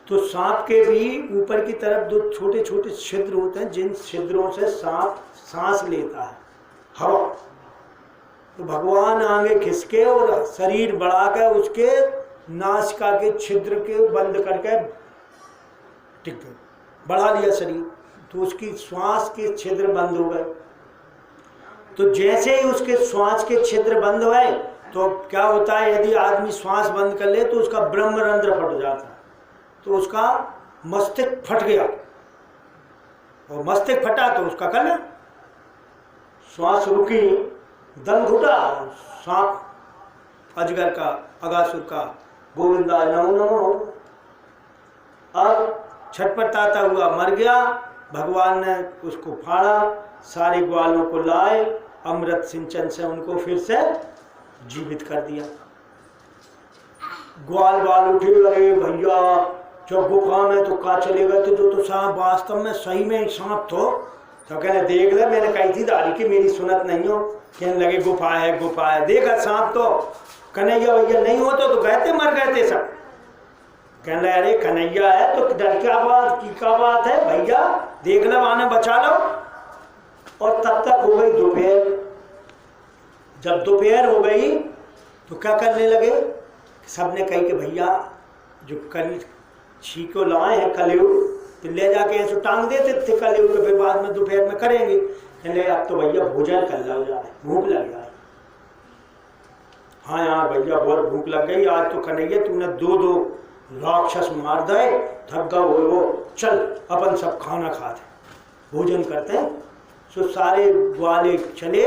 तो सांप के भी ऊपर की तरफ दो छोटे छोटे छिद्र होते हैं, जिन छिद्रों से सांप सांस लेता है, हवा। तो भगवान आगे खिसके और शरीर बढ़ाकर उसके नासिका के छिद्र के बंद करके टिक बढ़ा लिया शरीर, तो उसकी श्वास के छिद्र बंद हो गए। तो जैसे ही उसके श्वास के छिद्र बंद हुए तो क्या होता है, यदि आदमी श्वास बंद कर ले तो उसका ब्रह्मरंध्र फट जाता है, तो उसका मस्तिष्क फट गया, और मस्तिष्क फटा तो उसका कल्याण। श्वास रुकी, दम घुटा, सांप अजगर का, अगासुर का गोविंदा नमो नमो हो। अब छटपटाता हुआ मर गया। भगवान ने उसको फाड़ा, सारे ग्वालों को लाए, अमृत सिंचन से उनको फिर से जीवित कर दिया। ग्वाल बाल उठे, अरे भैया जब गुफा में तो कहा चले गए थे तो सांप वास्तव में सही में ही सांप तो कहने देख ले, मैंने कही थी दादी की मेरी सुनत नहीं हो। कहने लगे गुफा है गुफा है, देखा सांप तो। कन्हैया भैया नहीं हो तो गए थे, मर गए थे सब। कहने लगे अरे कन्हैया है तो डर क्या बात है भैया, देख लो आने बचा लो। और तब तक हो गई दोपहर। जब दोपहर हो गई तो क्या करने लगे, सबने कही कि भैया जो कल छीको लाए हैं कलयुग, तो ले जाके ऐसे टांग देते थे कलयुग के, फिर बाद में दोपहर में करेंगे। कहने अब तो भैया भोजन कर लो जाए, भूख लग जाए। हाँ यार भैया बहुत भूख लग गई, आज तो कन्हैया तूने दो राक्षस मार दे, थक गए वो, चल अपन सब खाना खाते भोजन करते हैं। सो सारे ग्वाले चले,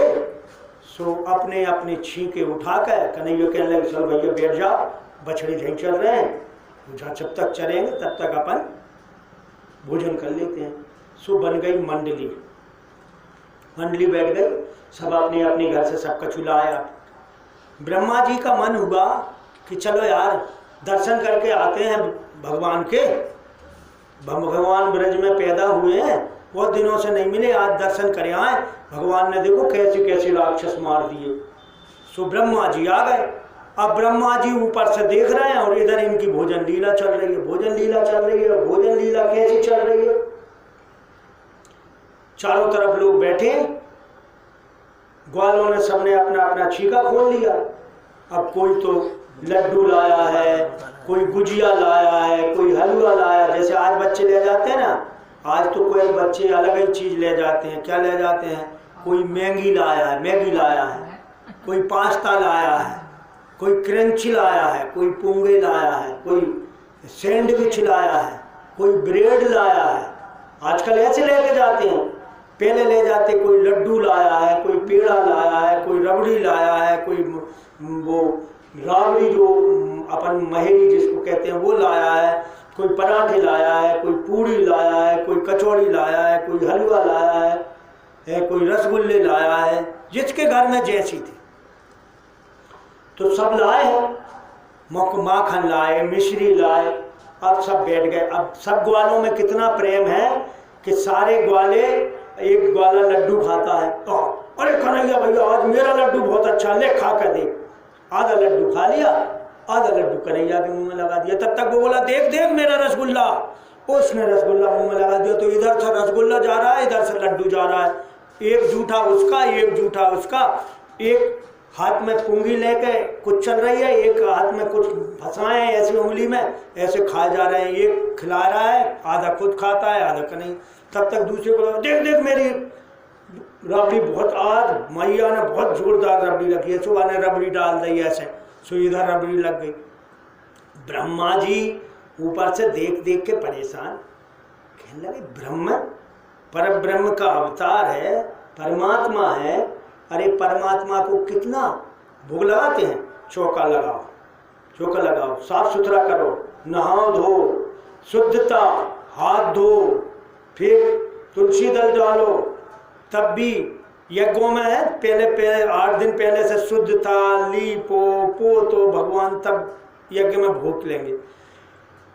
सो अपने अपने छींके उठाकर कन्हैया कहने लगे चल भैया बैठ जाओ, बछड़े नहीं चल रहे हैं, जब तक चलेंगे तब तक अपन भोजन कर लेते हैं। सो बन गई मंडली, मंडली बैठ गई, सब अपने अपने घर से सब कछु लाया। ब्रह्मा जी का मन हुआ कि चलो यार दर्शन करके आते हैं भगवान के, भगवान ब्रज में पैदा हुए हैं, बहुत दिनों से नहीं मिले, आज दर्शन करे आए। भगवान ने देखो कैसे कैसे राक्षस मार दिए। सो ब्रह्मा जी आ गए। अब ब्रह्मा जी ऊपर से देख रहे हैं और इधर इनकी भोजन लीला चल रही है, भोजन लीला चल रही है। भोजन लीला कैसी चल रही है, चारों तरफ लोग बैठे, ग्वालों ने सबने अपना अपना छीका खोल लिया। अब कोई तो लड्डू लाया है, कोई गुजिया लाया है, कोई हलवा लाया, जैसे आज बच्चे ले जाते हैं ना, आज तो कोई बच्चे अलग ही चीज ले जाते हैं। क्या ले जाते हैं, कोई मैगी लाया है, कोई पास्ता लाया है, कोई क्रंची लाया है, कोई पोंगे लाया है, कोई सैंडविच लाया है, कोई ब्रेड लाया है। आजकल ऐसे लेके जाते हैं, पहले ले जाते कोई लड्डू लाया है, कोई पेड़ा लाया है, कोई रबड़ी लाया है, कोई वो राबड़ी जो अपन महेरी जिसको कहते हैं वो लाया है, कोई पराठे लाया है, कोई पूड़ी लाया है, कोई कचौड़ी लाया है, कोई हलवा लाया है, कोई रसगुल्ले लाया है, जिसके घर में जैसी थी। तो सब लाए हैं, माखन लाए, मिश्री लाए। अब सब बैठ गए। अब सब ग्वालों में कितना प्रेम है कि सारे ग्वाले, एक ग्वाला लड्डू खाता है तो अरे कन्हैया भैया आज मेरा लड्डू बहुत अच्छा, ले खा कर देख। आधा लड्डू खा लिया, आधा लड्डू कन्हैया के मुंह में लगा दिया। तब तक वो बोला देख देख मेरा रसगुल्ला, उसने रसगुल्ला मुंह में लगा दिया। तो इधर से रसगुल्ला जा रहा है, इधर से लड्डू जा रहा है, एक जूठा उसका, एक जूठा उसका। एक हाथ में पुंगी लेके कुछ चल रही है, एक हाथ में कुछ फंसाए हैं ऐसी उंगली में, ऐसे खाए जा रहे हैं। एक खिला रहा है, आधा खुद खाता है, आधा कन्हैया। तब तक दूसरे को देख देख मेरी रबड़ी बहुत, आज मैया ने बहुत जोरदार रबड़ी रखी है, सुबह ने रबड़ी डाल दी ऐसे, सो इधर रबड़ी लग गई। ब्रह्मा जी ऊपर से देख देख के परेशान, कहने लगे ब्रह्मा पर ब्रह्म का अवतार है, परमात्मा है। अरे परमात्मा को कितना भोग लगाते हैं, चौका लगाओ, चौका लगाओ, साफ सुथरा करो, नहाओ धो, शुद्धता, हाथ धो, फिर तुलसी दल डालो, तब भी यज्ञों में है पहले 8 दिन पहले से शुद्धता, लीपो पोतो भगवान, तब यज्ञ में भोग लेंगे।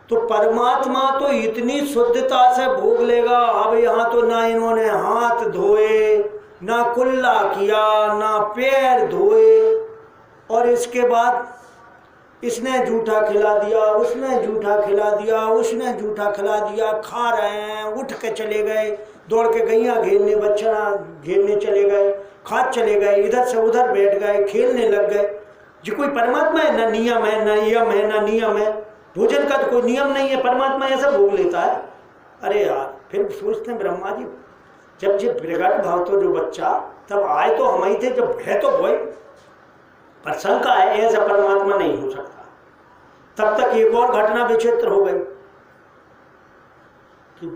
तो परमात्मा तो इतनी शुद्धता से भोग लेगा। अब यहाँ तो ना इन्होंने हाथ धोए, ना कुल्ला किया, ना पैर धोए, और इसके बाद इसने जूठा खिला दिया, उसने जूठा खिला दिया, उसने जूठा खिला दिया, खा रहे हैं, उठ के चले गए, दौड़ के गैया घेरने, बच्चा घेरने चले गए, खा चले गए, इधर से उधर बैठ गए, खेलने लग गए। जी कोई परमात्मा है? ना नियम है, ना यम है, ना नियम है। भोजन का तो कोई नियम नहीं है, परमात्मा ऐसा भोग लेता है। अरे यार, फिर सोचते हैं ब्रह्मा जी जब ये प्रगट भाव तो जो बच्चा तब आए तो हम ही थे, जब है तो वही, पर शंका है ऐसा परमात्मा नहीं हो सकता। तब तक एक और घटना विचित्र हो गई कि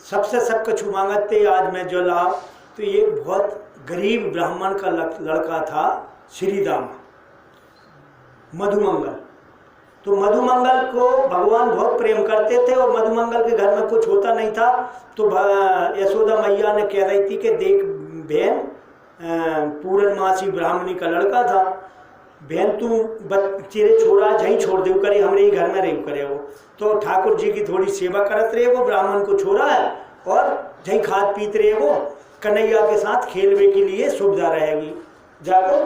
सबसे सब कछु मांगते आज मैं जो ला, तो ये बहुत गरीब ब्राह्मण का लड़का था, श्रीदामा, मधुमंगल। तो मधुमंगल को भगवान बहुत प्रेम करते थे, और मधुमंगल के घर में कुछ होता नहीं था, तो यशोदा मैया ने कह रही थी कि देख बहन, पूर्णमासी ब्राह्मणी का लड़का था, बहन तू तेरे छोरा जहीं छोड़ दे करे, हमरे ही घर में रही करे वो, तो ठाकुर जी की थोड़ी सेवा करत रहे वो, ब्राह्मण को छोरा है, और जहीं खाद पीत रहे वो, कन्हैया के साथ खेलने के लिए सुविधा रहेगी। जाकर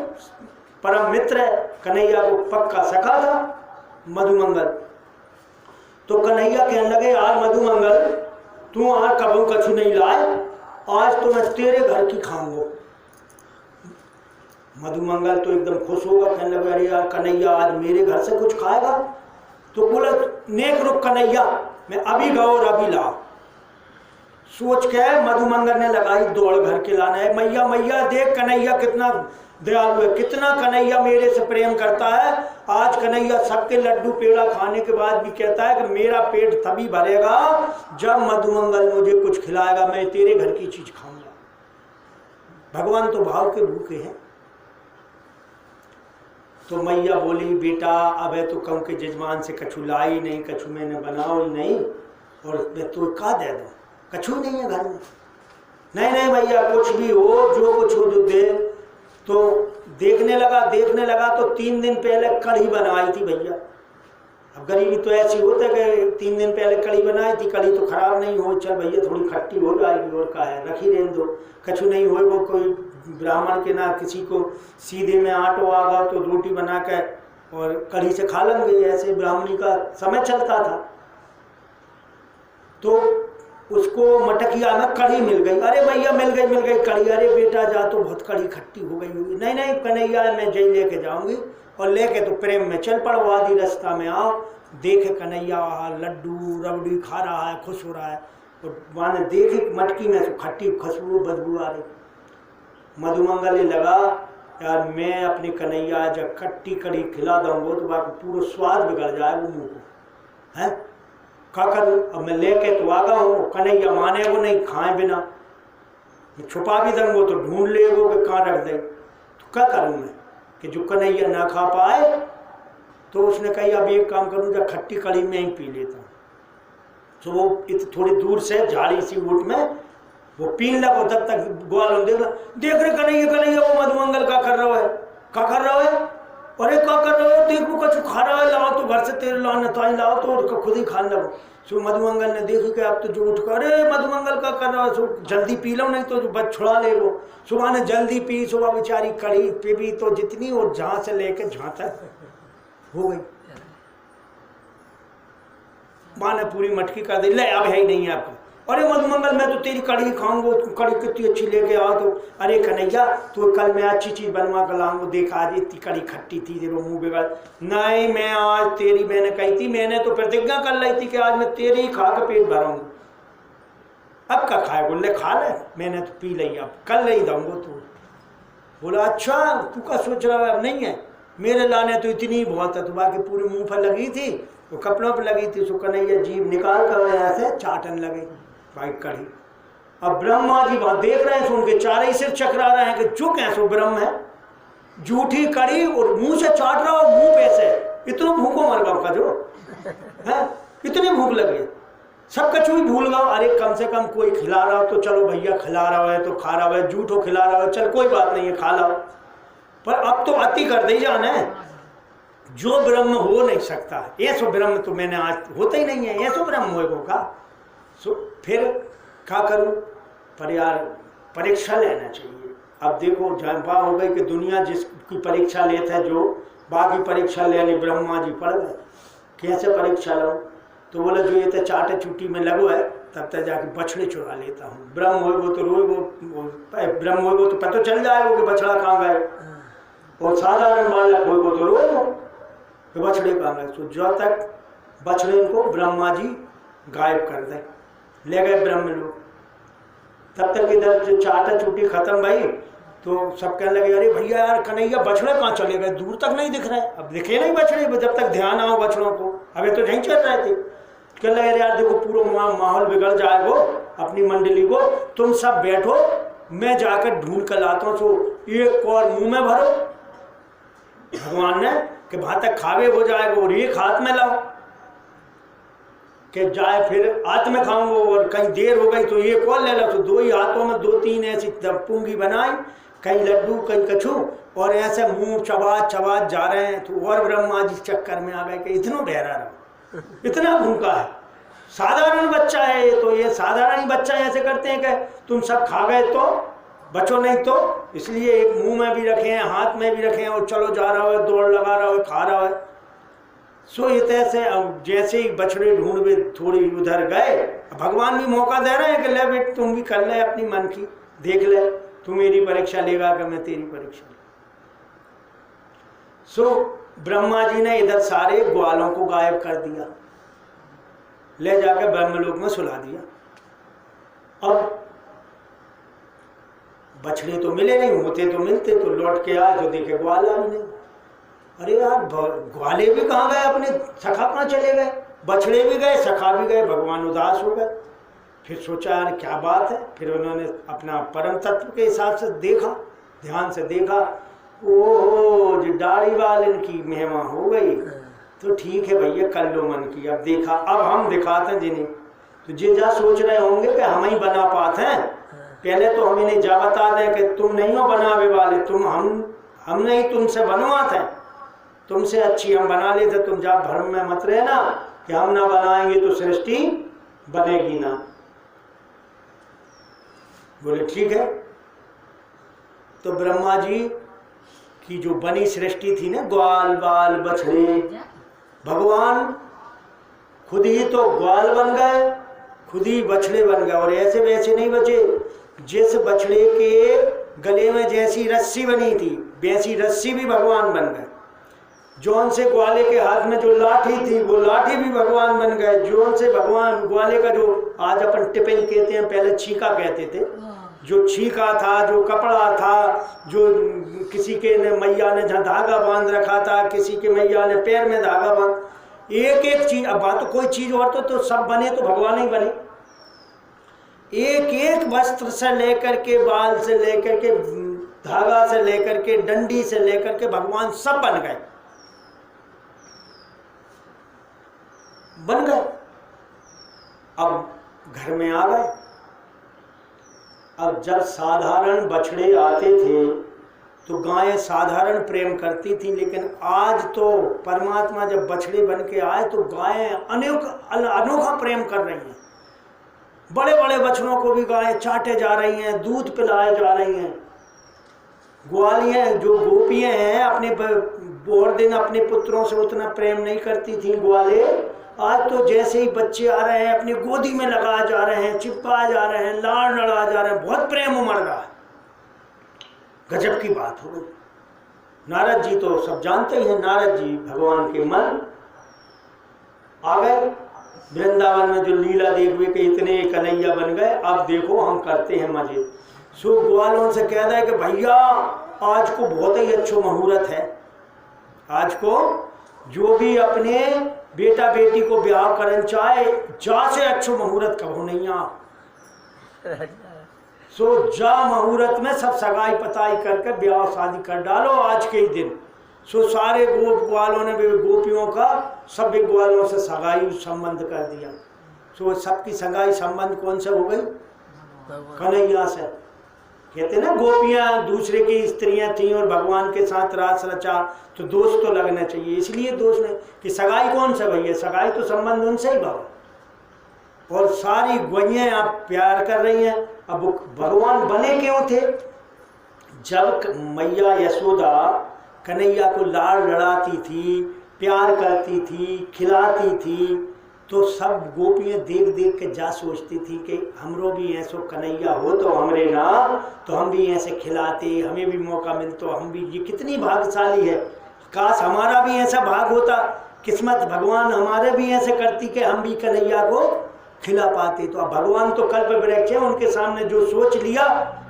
परम मित्र है, कन्हैया को पक्का सखा था मधुमंगल। तो कन्हैया कहने लगे यार मधुमंगल, तू आज कबू कछु नहीं लाए, आज तो मैं तेरे घर की खाऊंगा। मधुमंगल तो एकदम खुश होगा, कहने लगे अरे यार कन्हैया आज मेरे घर से कुछ खाएगा? तो बोले नेक रुक कन्हैया, मैं अभी गौ और अभी ला। सोच के मधुमंगल ने लगाई दौड़ घर के लाना है। मैया मैया देख कन्हैया कितना दयालु है, कितना कन्हैया मेरे से प्रेम करता है। आज कन्हैया सबके लड्डू पेड़ा खाने के बाद भी कहता है कि मेरा पेट तभी भरेगा जब मधुमंगल मुझे कुछ खिलाएगा, मैं तेरे घर की चीज खाऊंगा। भगवान तो भाव के भूखे हैं। तो मैया बोली बेटा अब है तो कहूँ के जजमान से कछु लाई नहीं, कछु मैंने बनाओ ही नहीं, और मैं तो का दे दूँ, कछु नहीं है घर में। नहीं नहीं मैया कुछ भी हो, जो कुछ हो जो दे। तो देखने लगा तो 3 दिन पहले कढ़ी बनाई थी भैया। अब गरीबी तो ऐसी होता है कि 3 दिन पहले कढ़ी बनाई थी, कढ़ी तो खराब नहीं हो, चल भैया थोड़ी खट्टी हो जाएगी और का है, रखी रहने दो, कछु नहीं हो। वो कोई ब्राह्मण के ना किसी को सीधे में आटो आगा तो रोटी बना कर और कढ़ी से खा लेंगे, ऐसे ब्राह्मणी का समय चलता था। तो उसको मटकिया में कढ़ी मिल गई। अरे भैया मिल गई कढ़ी। अरे बेटा जा, तो बहुत कढ़ी खट्टी हो गई होगी। नहीं नहीं कन्हैया मैं जय लेके जाऊंगी, और लेके तो प्रेम में चल पड़ो, आधी रास्ता में आओ, देखे कन्हैया लड्डू रबड़ी खा रहा है, खुश हो रहा है, और वहाँ ने देखे मटकी में तो खट्टी खुशबू बदबू आ रही। मधुमंगल ने लगा यार मैं अपनी कन्हैया जब खट्टी कढ़ी खिला दूंगा तो वहाँ पूरा स्वाद बिगड़ जाए वो मुँह को, है क्या करूँ। अब मैं लेके तो आ गया हूँ, कन्हैया माने वो नहीं खाए बिना, मैं छुपा भी दूंगा तो ढूंढ ले वो कि कहाँ रख दे। तो क्या करूँ मैं कि जो कन्हैया ना खा पाए। तो उसने कही अब एक काम करूँ, जब खट्टी कढ़ी में ही पी लेता हूँ। तो वो थोड़ी दूर से झाड़ी सी ऊँट में वो पीन लगा, तब तक ग्वाल देख रहे कन्हैया वो मधुमंगल का कर रहा है, क्या कर रहा है। अरे क्या कर रहे हो, देखो कछु खा रहा है, लाओ तो घर से तेरे लाओ नताई लाओ तो खुद ही खा लो। सो मधुमंगल ने देखी कि अब तो जो उठ कर अरे मधुमंगल का कर रहा है, सो जल्दी पी लो नहीं तो जो बच छुड़ा ले वो। सुबह ने जल्दी पी, सुबह बेचारी कड़ी पे भी तो जितनी और जहाँ से लेके जहाँ तक हो गई। माँ ने पूरी मटकी कर दी, ले अब है ही नहीं है आपका। अरे मधुमंगल मैं तो तेरी कढ़ी खाऊंगा, तू कढ़ी कितनी अच्छी लेके आ। तो अरे कन्हैया तो कल मैं अच्छी चीज़ बनवा कर लाऊंगा, देखा आज इतनी कढ़ी खट्टी थी, देखो मुँह बिगड़। नहीं मैं आज तेरी, मैंने कही थी, मैंने तो प्रतिज्ञा कर ली थी कि आज मैं तेरी ही खा के पेट भरूंगा। अब क्या खाए, बोले खा ले, मैंने तो पी ली, अब कल नहीं दूंगा। तो बोला अच्छा तू क्या सोच रहा है, अब नहीं है, मेरे लाने तो इतनी बहुत है। तो बाकी पूरे मुँह पर लगी थी, वो कपड़ों पर लगी थी। सो कन्हैया जीभ निकाल कर यहाँ से चाटन लगे भाई कढ़ी। अब ब्रह्मा जी वहां देख रहे हैं तो उनके चार ही सिर चकरा रहे हैं कि जो कैसो ब्रह्म है, जूठी कड़ी और मुंह से चाट रहा हो, मुंह पैसे इतना भूखो मर गया का जो है, इतनी भूख लगी, सब कछु भी भूल गया। अरे कम से कम कोई खिला रहा हो तो चलो भैया, खिला रहा है तो खा रहा है, जूठो खिला रहा है चल कोई बात नहीं है खा लो, पर अब तो अति कर दे जाना है। जो ब्रह्म हो नहीं सकता ऐसो ब्रह्म तो मैंने आज होता ही नहीं है, ऐसो ब्रह्म होएगो का। सो फिर क्या करूं, पर यार परीक्षा लेना चाहिए। अब देखो जनपा हो गई कि दुनिया जिसकी परीक्षा लेता है, जो बाकी परीक्षा लेने ब्रह्मा जी पड़ गए, कैसे परीक्षा लो, तो बोले जो ये तो चाटे चुट्टी में लगो है तब तक जाके बछड़े चुरा लेता हूँ। ब्रह्म होएगो तो रोएगो, ब्रह्म होएगो तो पता चल जाएगा कि बछड़ा कहाँ गए, और साधारण बालक होएगो तो रोएगो कि बछड़े कहाँ गए। तो जो तक बछड़े को ब्रह्मा जी गायब कर दे, ले गए ब्रह्म लोग। तब तक इधर जो चाटा चुट्टी खत्म भाई, तो सब कहने लगे अरे भैया यार कन्हैया बछड़े कहाँ चले गए, दूर तक नहीं दिख रहे। अब दिखे नहीं बछड़े, जब तक ध्यान आओ बछड़ों को, अभी तो नहीं चल रहे थे। कहने लगे यार देखो पूरा माहौल बिगड़ जाएगो, अपनी मंडली को तुम सब बैठो, मैं जाकर ढूंढ कर लाता हूँ। तो एक और मुंह में भरो भगवान ने कि वहां तक खावे हो जाएगा, और एक हाथ में लाओ कि जाए, फिर हाथ में खाऊंगा, और कहीं देर हो गई तो एक और ले लो। तो दो ही हाथों में दो तीन ऐसी पुंगी बनाई, कहीं लड्डू कहीं कछू, और ऐसे मुंह चबा चबा जा रहे हैं। तो और ब्रह्मा जी चक्कर में आ गए कि इतना बहरा रहा, इतना भूखा है, साधारण बच्चा है ये, तो ये साधारण ही बच्चा ऐसे करते हैं कि तुम सब खा गए तो बचो नहीं, तो इसलिए एक मुंह में भी रखे हैं, हाथ में भी रखे हैं, और चलो जा रहा है, दौड़ लगा रहा है, खा रहा है। सो ये तैसे अब जैसे ही बछड़े ढूंढ थोड़ी उधर गए, भगवान भी मौका दे रहे हैं कि ले बेट तुम भी कर ले अपनी मन की, देख ले तू मेरी परीक्षा लेगा कि मैं तेरी परीक्षा लेगा। सो ब्रह्मा जी ने इधर सारे ग्वालों को गायब कर दिया, ले जाकर ब्रह्मलोक में सुला दिया। अब बछड़े तो मिले नहीं, होते तो मिलते, तो लौट के आए तो देखे ग्वाला भी नहीं। अरे यार ग्वाले भी कहाँ गए, अपने सखा कहाँ चले गए, बछड़े भी गए सखा भी गए, भगवान उदास हो गए। फिर सोचा यार क्या बात है, फिर उन्होंने अपना परम तत्व के हिसाब से देखा, ध्यान से देखा, ओह जो दाढ़ी वाले की महिमा हो गई, तो ठीक है भैया कर लो मन की। अब देखा, अब हम दिखाते हैं जिन्हें, तो जे जा सोच रहे होंगे कि हम ही बना पाते हैं, पहले तो हम इन्हें जा बता दें कि तुम नहीं हो बनावे वाले, तुम हम नहीं तुमसे बनवाते हैं, तुमसे अच्छी हम बना लेते, तुम जा भ्रम में मत रहना कि हम ना बनाएंगे तो सृष्टि बनेगी ना। बोले ठीक है। तो ब्रह्मा जी की जो बनी सृष्टि थी ना, ग्वाल बाल बछड़े, भगवान खुद ही तो ग्वाल बन गए, खुद ही बछड़े बन गए, और ऐसे वैसे नहीं बचे। जिस बछड़े के गले में जैसी रस्सी बनी थी वैसी रस्सी भी भगवान बन गए। जौन से ग्वाले के हाथ में जो लाठी थी वो लाठी भी भगवान बन गए। जौन से भगवान ग्वाले का जो आज अपन टिपिन कहते हैं, पहले छीका कहते थे, जो छीका था, जो कपड़ा था, जो किसी के ने मैया ने जहाँ धागा बांध रखा था, किसी के मैया ने पैर में धागा बांध, एक एक चीज। अब बात तो कोई चीज और तो सब बने तो भगवान ही बने। एक एक वस्त्र से लेकर के, बाल से लेकर के, धागा से लेकर के, डंडी से लेकर के, भगवान सब बन गए, बन गए। अब घर में आ गए। अब जब साधारण बछड़े आते थे तो गायें साधारण प्रेम करती थी, लेकिन आज तो परमात्मा जब बछड़े बन के आए तो गायें अनोखा प्रेम कर रही हैं। बड़े बड़े बछड़ों को भी गायें चाटे जा रही हैं, दूध पिलाए जा रही हैं। ग्वालियाँ जो गोपियाँ हैं अपने बहुत दिन अपने पुत्रों से उतना प्रेम नहीं करती थी ग्वाले, आज तो जैसे ही बच्चे आ रहे हैं अपनी गोदी में लगाए जा रहे हैं, चिपकाए जा रहे हैं, लाड़ लड़ा जा रहे हैं, बहुत प्रेम उमड़ रहा है। गजब की बात हो गई। नारद जी तो सब जानते ही हैं, नारद जी भगवान के मन आ गए वृंदावन में, जो लीला देख हुए कि इतने कन्हैया बन गए, अब देखो हम करते हैं मजे। सो ग्वालों से कह रहा है कि भैया आज को बहुत ही अच्छा मुहूर्त है, आज को जो भी अपने बेटा बेटी को ब्याह करना चाहे, जा से अच्छा मुहूर्त कहो नहीं आ। सो जा मुहूर्त में सब सगाई पताई करके ब्याह शादी कर डालो आज के ही दिन। सो सारे गोप ग्वालों ने भी गोपियों का सब ग्वालों से सगाई संबंध कर दिया। सो सबकी सगाई संबंध कौन से हो गई? कन्हैया से। कहते ना गोपियां दूसरे की स्त्रियां थीं और भगवान के साथ रास रचा, तो दोष तो लगना चाहिए। इसलिए दोष नहीं कि सगाई कौन सा भैया, सगाई तो संबंध उनसे ही भाव। और सारी गैयें आप प्यार कर रही हैं। अब भगवान बने क्यों थे? जब मैया यशोदा कन्हैया को लाड़ लड़ाती थी, प्यार करती थी, खिलाती थी, तो सब गोपियाँ देख देख के जा सोचती थी कि हमरो भी ऐसो कन्हैया हो तो हमरे ना, तो हम भी ऐसे खिलाते, हमें भी मौका मिलता, हम भी, ये कितनी भाग्यशाली है, काश हमारा भी ऐसा भाग होता, किस्मत भगवान हमारे भी ऐसे करती कि हम भी कन्हैया को खिला पाते। तो अब भगवान तो कल्प वृक्ष है, उनके सामने जो सोच लिया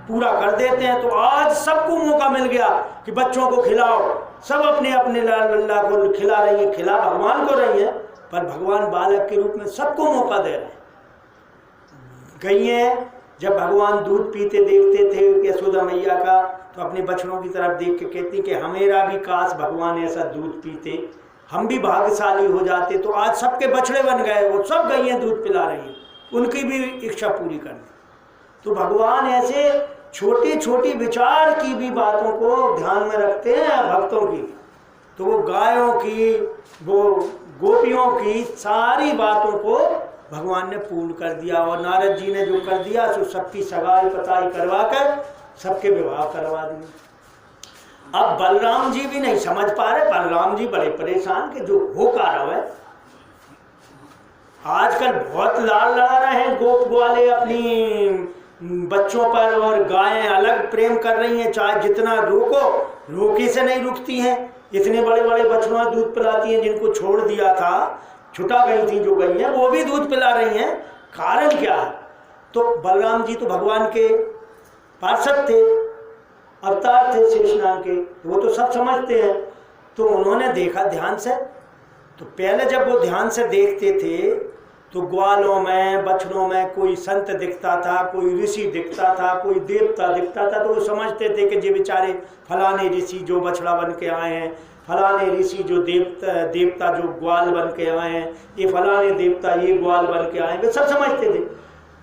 पूरा कर देते हैं। तो आज सबको मौका मिल गया कि बच्चों को खिलाओ, सब अपने अपने लाल लल्ला को खिला रही है, खिला भगवान को रही है, पर भगवान बालक के रूप में सबको मौका दे रहे हैं। गैयें जब भगवान दूध पीते देखते थे यशोदा मैया का, तो अपने बछड़ों की तरफ देख के कहती कि हमेरा भी काश भगवान ऐसा दूध पीते, हम भी भाग्यशाली हो जाते। तो आज सबके बछड़े बन गए, वो सब गैयें दूध पिला रही हैं, उनकी भी इच्छा पूरी करनी। तो भगवान ऐसे छोटी छोटी विचार की भी बातों को ध्यान में रखते हैं भक्तों की। तो वो गायों की, वो गोपियों की सारी बातों को भगवान ने पूर्ण कर दिया। और नारद जी ने जो कर दिया सो सबकी सगाई पताई करवा कर सबके विवाह करवा दिए। अब बलराम जी भी नहीं समझ पा रहे, बलराम जी बड़े परेशान कि जो हो का रहा है। आजकल बहुत लाड़ लड़ा रहे हैं गोप ग्वाले अपनी बच्चों पर, और गायें अलग प्रेम कर रही हैं, चाहे जितना रोको रोके से नहीं रुकती हैं। इतने बड़े बड़े बछड़ों में दूध पिलाती हैं, जिनको छोड़ दिया था, छुटा गई थी जो गई हैं, वो भी दूध पिला रही हैं। कारण क्या है? तो बलराम जी तो भगवान के पार्षद थे, अवतार थे शेषनाग के, वो तो सब समझते हैं। तो उन्होंने देखा ध्यान से। तो पहले जब वो ध्यान से देखते थे तो ग्वालों में, बछड़ों में कोई संत दिखता था, कोई ऋषि दिखता था, कोई देवता दिखता था। तो वो समझते थे कि ये बेचारे फलाने ऋषि जो बछड़ा बन के आए हैं, फलाने ऋषि जो देवता जो ग्वाल बन के आए हैं, ये फलाने देवता ये ग्वाल बन के आए हैं, वे सब समझते थे।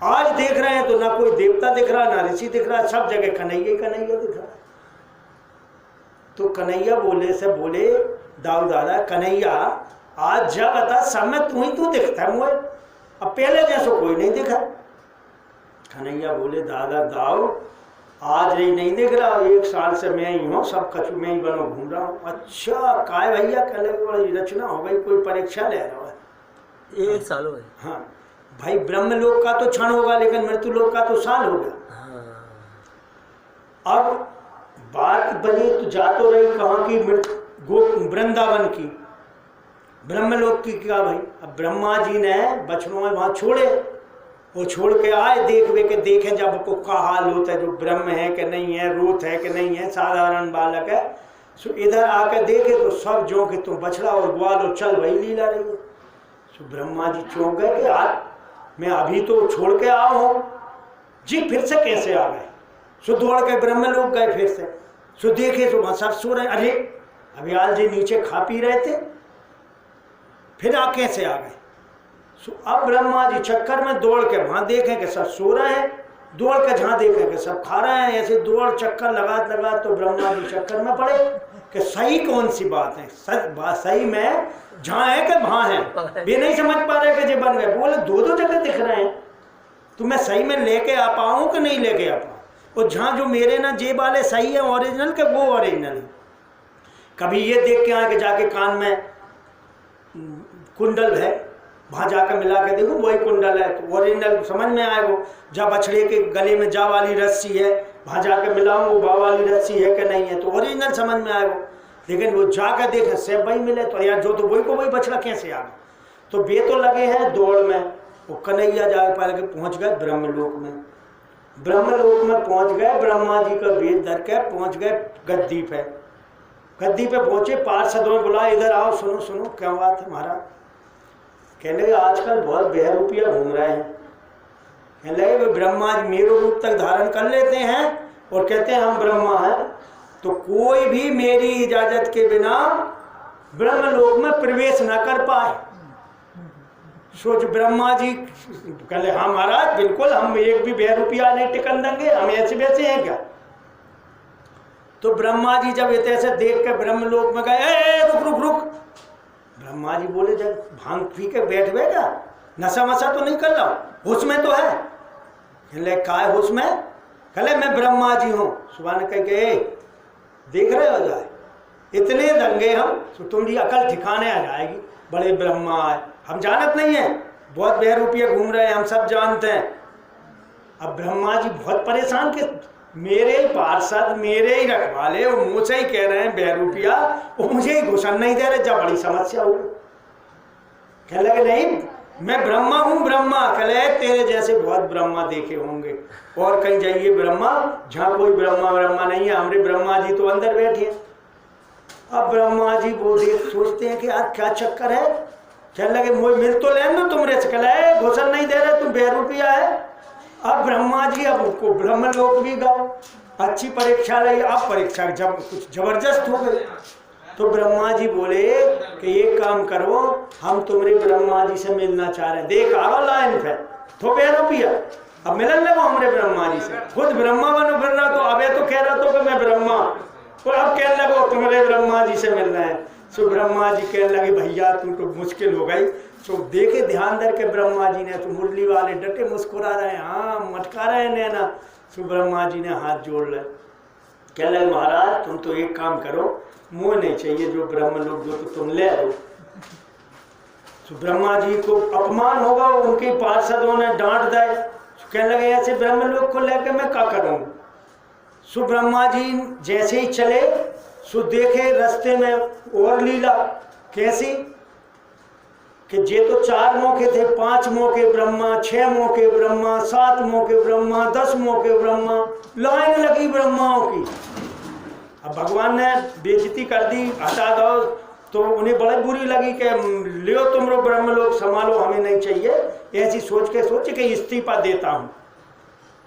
आज देख रहे हैं तो ना कोई देवता दिख रहा, ना ऋषि दिख रहा, सब जगह कन्हैया कन्हैया दिख रहा। तो कन्हैया बोले से बोले दाऊ दादा कन्हैया आज जब बता सब में तू दिखता है मुझे, अब पहले जैसा कोई नहीं दिखा। कन्हैया बोले दादा दाऊ आज नहीं दिख रहा, 1 साल से मैं ही हूँ, सब कछु में ही बनो घूम रहा हूँ। अच्छा काय भैया कल बड़ी रचना हो गई, कोई परीक्षा ले रहा है। 1 साल हो गए। हाँ भाई, ब्रह्मलोक का तो क्षण होगा, लेकिन मृत्युलोक का तो साल हो गया। हाँ। अब बात बनी तो जा तो रही कहाँ की, वृंदावन की, ब्रह्मलोक की क्या भाई। अब ब्रह्मा जी ने बछड़ों में वहां छोड़े, वो छोड़ के आए देखें जब को का हाल होता है, जो ब्रह्म है कि नहीं है, रूत है कि नहीं है, साधारण बालक है। सो इधर आकर देखे तो सब जो कि तुम बछड़ा और ग्वाल चल वही लीला रही है। सो ब्रह्मा जी चौंक गए कि यार मैं अभी तो छोड़ के आया हूँ जी, फिर से कैसे आ गए। सो दौड़ के ब्रह्मलोक गए फिर से। सो देखे तो वहाँ सब सो रहे, अरे अभी आज जी नीचे खा पी रहे थे, फिर आ कैसे आ गए। सो अब ब्रह्मा जी चक्कर में दौड़ के वहां देखें कि सब सो रहे हैं, दौड़ के जहाँ देखें कि सब खा रहे हैं, ऐसे दौड़ चक्कर लगा तो ब्रह्मा जी चक्कर में पड़े कि सही कौन सी बात है, सच बात सही में जहाँ है कि वहाँ है। वे नहीं समझ पा रहे कि ये बन गए, बोले 2 जगह दिख रहे हैं, तो मैं सही में लेके आ पाऊँ कि नहीं लेके आ पाऊँ। और जहाँ जो मेरे ना जेब वाले सही है ओरिजिनल के वो ओरिजिनल है। कभी ये देख के आए कि जाके कान में कुंडल है, वहाँ जाकर मिला के देखो वही कुंडल है, तो ओरिजिनल समझ में आए। वो जहाँ बछड़े के गले में जा वाली रस्सी है, वहाँ जाकर मिलाऊँ वो बा वाली रस्सी है कि नहीं है, तो ओरिजिनल समझ में आए वो। लेकिन वो जाकर देखे सेब वही मिले, तो यार जो तो वही को वही बछड़ा कैसे आ गया। तो वे तो लगे हैं दौड़ में, वो कन्हैया जा पाए पहुँच गए ब्रह्मलोक में। ब्रह्मलोक में पहुँच गए, ब्रह्मा जी का वेद धर के पहुँच गए गद्दी पे। गद्दी पे पहुँचे, पार्षदों में बुलाया, इधर आओ, सुनो सुनो क्या बात है महाराज। कहने आजकल बहुत बेहरूपिया घूम रहे हैं, कहने लगे वे ब्रह्मा जी मेरे रूप तक धारण कर लेते हैं और कहते हैं हम ब्रह्मा हैं, तो कोई भी मेरी इजाजत के बिना ब्रह्मलोक में प्रवेश न कर पाए। सोच ब्रह्मा जी कहले हाँ महाराज बिल्कुल, हम एक भी 2 रुपया नहीं टिकन देंगे, हम ऐसे वैसे हैं क्या। तो ब्रह्मा जी जब ऐसे देख के ब्रह्मलोक में गए, रुक रुक रुक। ब्रह्मा जी बोले जब भांग पी के बैठ गए क्या, नशा वशा तो नहीं कर रहा, होश में तो है। कहले काय होश में, कहले मैं ब्रह्मा जी हूँ। सुबह ने कह के देख रहे हो जाए इतने दंगे हम, तो तुम्हारी अकल ठिकाने आ जाएगी, बड़े ब्रह्मा है, हम जानत नहीं है, बहुत 2 रुपये घूम रहे हैं, हम सब जानते हैं। अब ब्रह्मा जी बहुत परेशान के मेरे पार्षद मेरे ही रखवाले वो मुझसे ही कह रहे हैं 2 रुपया, वो मुझे ही घुसन नहीं दे रहे, जब बड़ी समस्या हो। कह लगे नहीं मैं ब्रह्मा हूँ ब्रह्मा। कहे तेरे जैसे बहुत ब्रह्मा देखे होंगे, और कहीं जाइए ब्रह्मा जहाँ कोई ब्रह्मा ब्रह्मा नहीं है, हमारे ब्रह्मा जी तो अंदर बैठे हैं। अब ब्रह्मा जी वो देख सोचते हैं कि यार क्या चक्कर है, कहने लगे मुझे मिल तो लें दो तुमरे से। कहे घुसन नहीं दे रहे, तुम 2 रुपया है। अब ब्रह्मा जी अब उनको ब्रह्मलोक भी गाओ, अच्छी परीक्षा रही। अब परीक्षा जब कुछ जबरदस्त हो गई तो ब्रह्मा जी बोले कि एक काम करो, हम तुम्हारे ब्रह्मा जी से मिलना चाह रहे हैं। देख आवा लाइन फिर तो 2 रुपया अब मिलन लगो हमारे ब्रह्मा जी से। खुद ब्रह्मा बनो फिर रहा, तो अबे तो कह रहा तो कि मैं ब्रह्मा, तो अब कहने लगो तुम्हारे ब्रह्मा जी से मिलना है। सो ब्रह्मा जी कहने लगे भैया तुम तो मुश्किल हो गई। सो देखे ध्यान दर के ब्रह्मा जी ने, तो मुरली वाले डटे मुस्कुरा रहे हैं, हाँ मटका रहे हैं नैना। सो ब्रह्मा जी ने हाथ जोड़ ले, कह लगे महाराज तुम तो एक काम करो, मुँह नहीं चाहिए जो ब्रह्म लोग जो तो तुम ले दो। तो ब्रह्मा जी को अपमान होगा, उनके पार्षदों ने डांट दे, कहने लगे ऐसे ब्रह्म लोग को लेकर मैं क्या करूँ। सो ब्रह्मा जी जैसे ही चले, सो देखे रास्ते में और लीला कैसी कि जे तो 4 मौके थे, 5 मौके ब्रह्मा, 6 मौके ब्रह्मा, 7 मौके ब्रह्मा, 10 मौके ब्रह्मा, लाइन लगी ब्रह्माओं की। अब भगवान ने बेइज्जती कर दी, हटा दो, तो उन्हें बड़ी बुरी लगी कि लियो तुम लोग ब्रह्म लोग संभालो, हमें नहीं चाहिए। ऐसी सोच के इस्तीफा देता हूँ,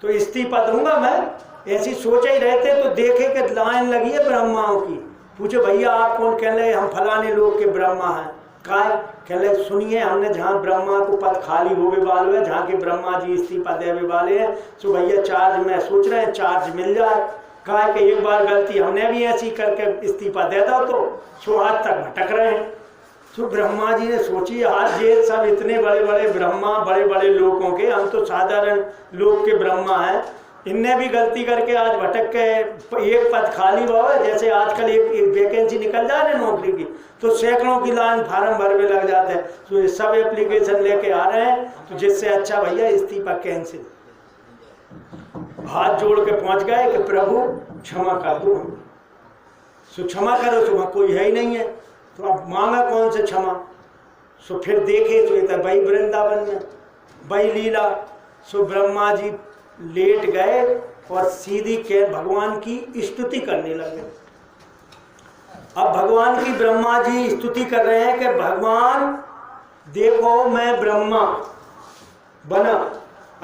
तो इस्तीफा दूंगा मैं। ऐसी सोच ही रहते तो देखे कि लाइन लगी है ब्रह्माओं की। पूछे भैया आप कौन, कह रहे हम फलाने लोग के ब्रह्मा हैं। काय कह रहे सुनिए हमने जहाँ ब्रह्मा को पद खाली होवे वाले है, जहाँ के ब्रह्मा जी इस्तीफा देवे वाले हैं, सो भैया चार्ज में सोच रहे हैं चार्ज मिल जाए। काय कि एक बार गलती हमने भी ऐसी करके इस्तीफा दे दो, तो सो आज तक भटक रहे हैं। तो ब्रह्मा जी ने सोची आज ये सब इतने बड़े बड़े ब्रह्मा, बड़े बड़े लोगों के, हम तो साधारण लोग के ब्रह्मा हैं, इनने भी गलती करके आज भटक के एक पद खाली हुआ है। जैसे आजकल एक वैकेंसी निकल जा रही है नौकरी की, तो सैकड़ों की लाइन फार्म भरने लग जाते हैं, तो ये सब एप्लीकेशन लेके आ रहे हैं। तो जिससे अच्छा भैया इस्तीफा कैंसिल। हाथ जोड़ के पहुंच गए कि प्रभु क्षमा कर दो, सो क्षमा करो। सो कोई है ही नहीं है, तो अब मांगा कौन से क्षमा। सो फिर देखे तो ये भाई वृंदावन में भाई लीला। सो ब्रह्मा जी लेट गए और सीधी के भगवान की स्तुति करने लगे। अब भगवान की ब्रह्मा जी स्तुति कर रहे हैं कि भगवान देखो मैं ब्रह्मा बना,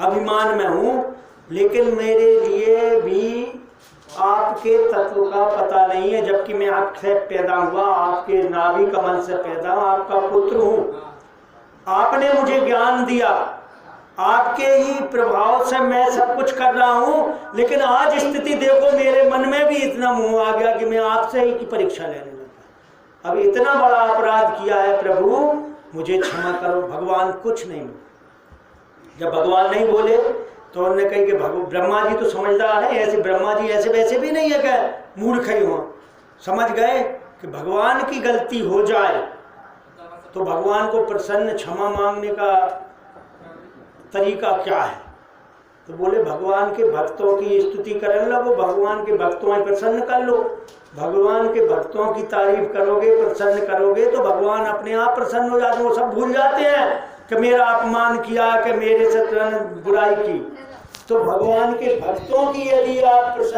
अभिमान में हूँ, लेकिन मेरे लिए भी आपके तत्व का पता नहीं है, जबकि मैं आपसे पैदा हुआ, आपके नाभि कमल से पैदा, आपका पुत्र हूँ। आपने मुझे ज्ञान दिया, आपके ही प्रभाव से मैं सब कुछ कर रहा हूँ, लेकिन आज स्थिति देखो मेरे मन में भी इतना मोह आ गया कि मैं आपसे ही की परीक्षा लेने लगा। अब इतना बड़ा अपराध किया है प्रभु, मुझे क्षमा करो। भगवान कुछ नहीं बोले। जब भगवान नहीं बोले तो उन्होंने कही कि ब्रह्मा जी तो समझदार है, ऐसे ब्रह्मा जी ऐसे वैसे भी नहीं है कि मूर्ख ही हो। समझ गए कि भगवान की गलती हो जाए तो भगवान को प्रसन्न क्षमा मांगने का तरीका क्या है। तो बोले भगवान के भक्तों की स्तुति करने लगो, भगवान के भक्तों में प्रसन्न कर लो। भगवान के भक्तों की तारीफ करोगे, प्रसन्न करोगे, तो भगवान अपने आप प्रसन्न हो जाते हैं। वो सब भूल जाते हैं कि मेरा अपमान किया, कि मेरे से बुराई की। तो भगवान के भक्तों की यदि आप प्रसन्न